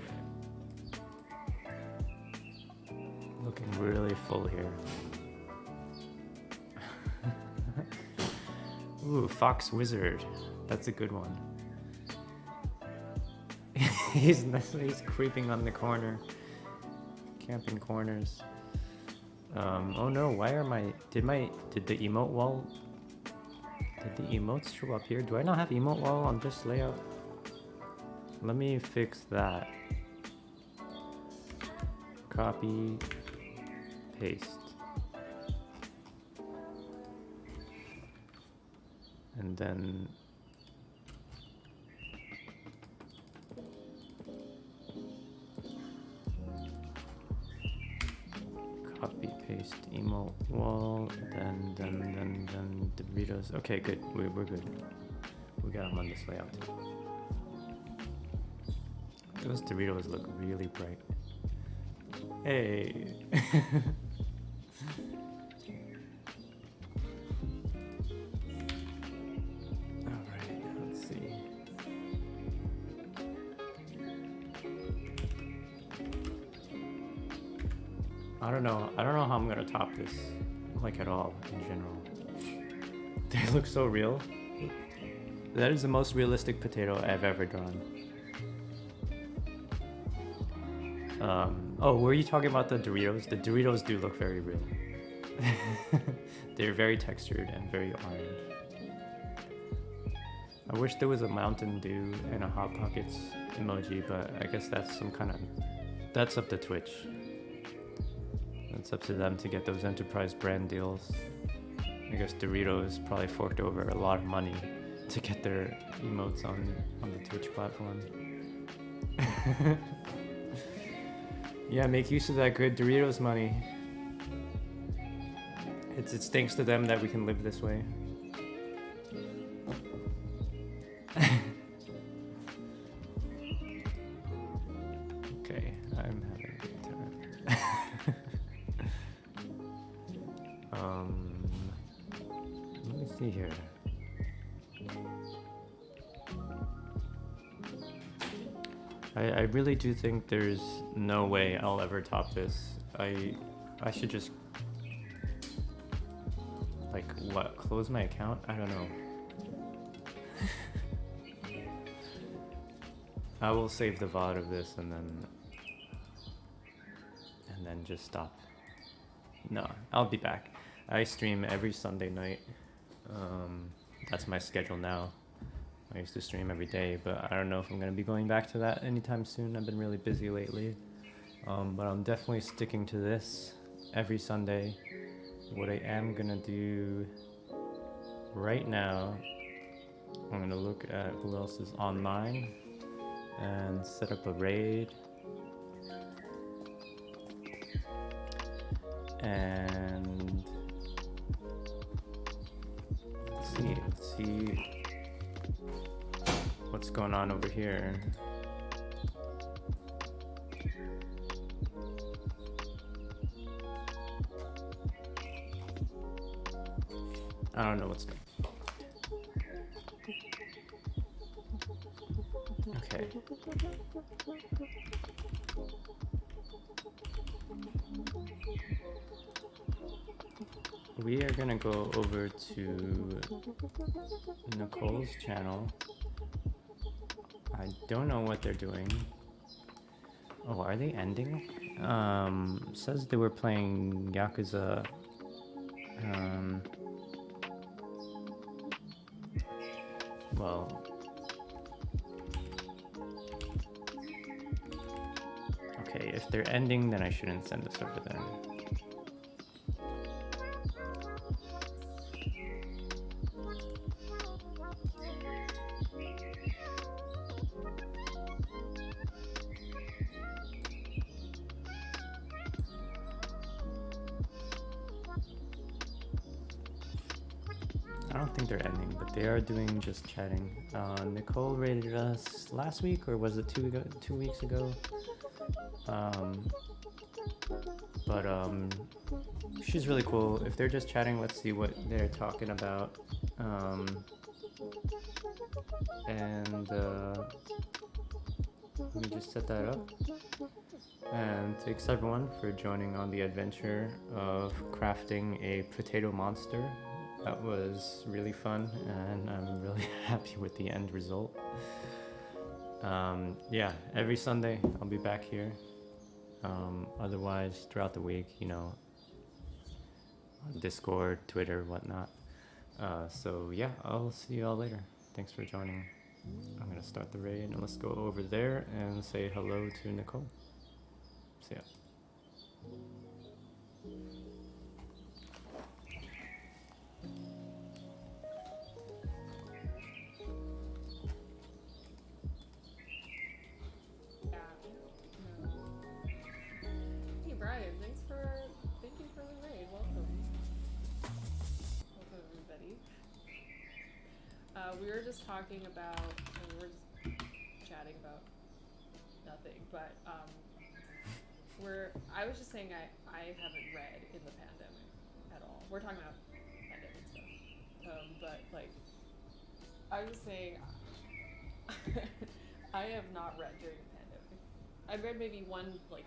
Looking really full here. Ooh, Fox Wizard. That's a good one. He's creeping on the corner. Camping corners. Oh no, why are did the emote wall Did the emotes show up here? Do I not have emote wall on this layout? Let me fix that. Copy, paste. And then copy, paste, emote wall, then Doritos. Okay, good. We're good. We got them on this layout too. Those Doritos look really bright. Hey. Alright, let's see. I don't know how I'm gonna top this, like, at all in general. They look so real. That is the most realistic potato I've ever drawn. Oh, were you talking about the Doritos? The Doritos do look very real. They're very textured and very orange. I wish there was a Mountain Dew and a Hot Pockets emoji, but I guess that's some kind of... That's up to Twitch. It's up to them to get those enterprise brand deals. I guess Doritos probably forked over a lot of money to get their emotes on the Twitch platform. Yeah, make use of that good Doritos money. It stinks to them that we can live this way. Okay, I'm having a good time. Let me see here. I really do think there's no way I'll ever top this. I should just, like, what, close my account? I don't know. I will save the VOD of this and then just stop. No, I'll be back. I stream every Sunday night. That's my schedule now. I used to stream every day, but I don't know if I'm going to be going back to that anytime soon. I've been really busy lately. But I'm definitely sticking to this every Sunday. What I am going to do right now, I'm going to look at who else is online and set up a raid. And let's see what's going on over here. I don't know what's going on. Okay. We are gonna go over to Nicole's channel. I don't know what they're doing. Oh, are they ending? Says they were playing Yakuza. Well, okay, if they're ending, then I shouldn't send this over there. I don't think they're ending, but they are doing just chatting. Nicole rated us last week, or was it 2 weeks ago? But she's really cool. If they're just chatting, let's see what they're talking about. Let me just set that up. And thanks everyone for joining on the adventure of crafting a potato monster. That was really fun, and I'm really happy with the end result. Yeah, every Sunday I'll be back here. Otherwise, throughout the week, you know, on Discord, Twitter, whatnot. So yeah, I'll see you all later. Thanks for joining. I'm gonna start the raid and let's go over there and say hello to Nicole. See ya. Yeah. No. Hey Brian, thank you for the raid. Welcome. Welcome everybody. We were just talking about, we were just chatting about nothing, but I was just saying I haven't read in the pandemic at all. We're talking about pandemic stuff. But like I was saying I have not read during the pandemic. I read maybe one like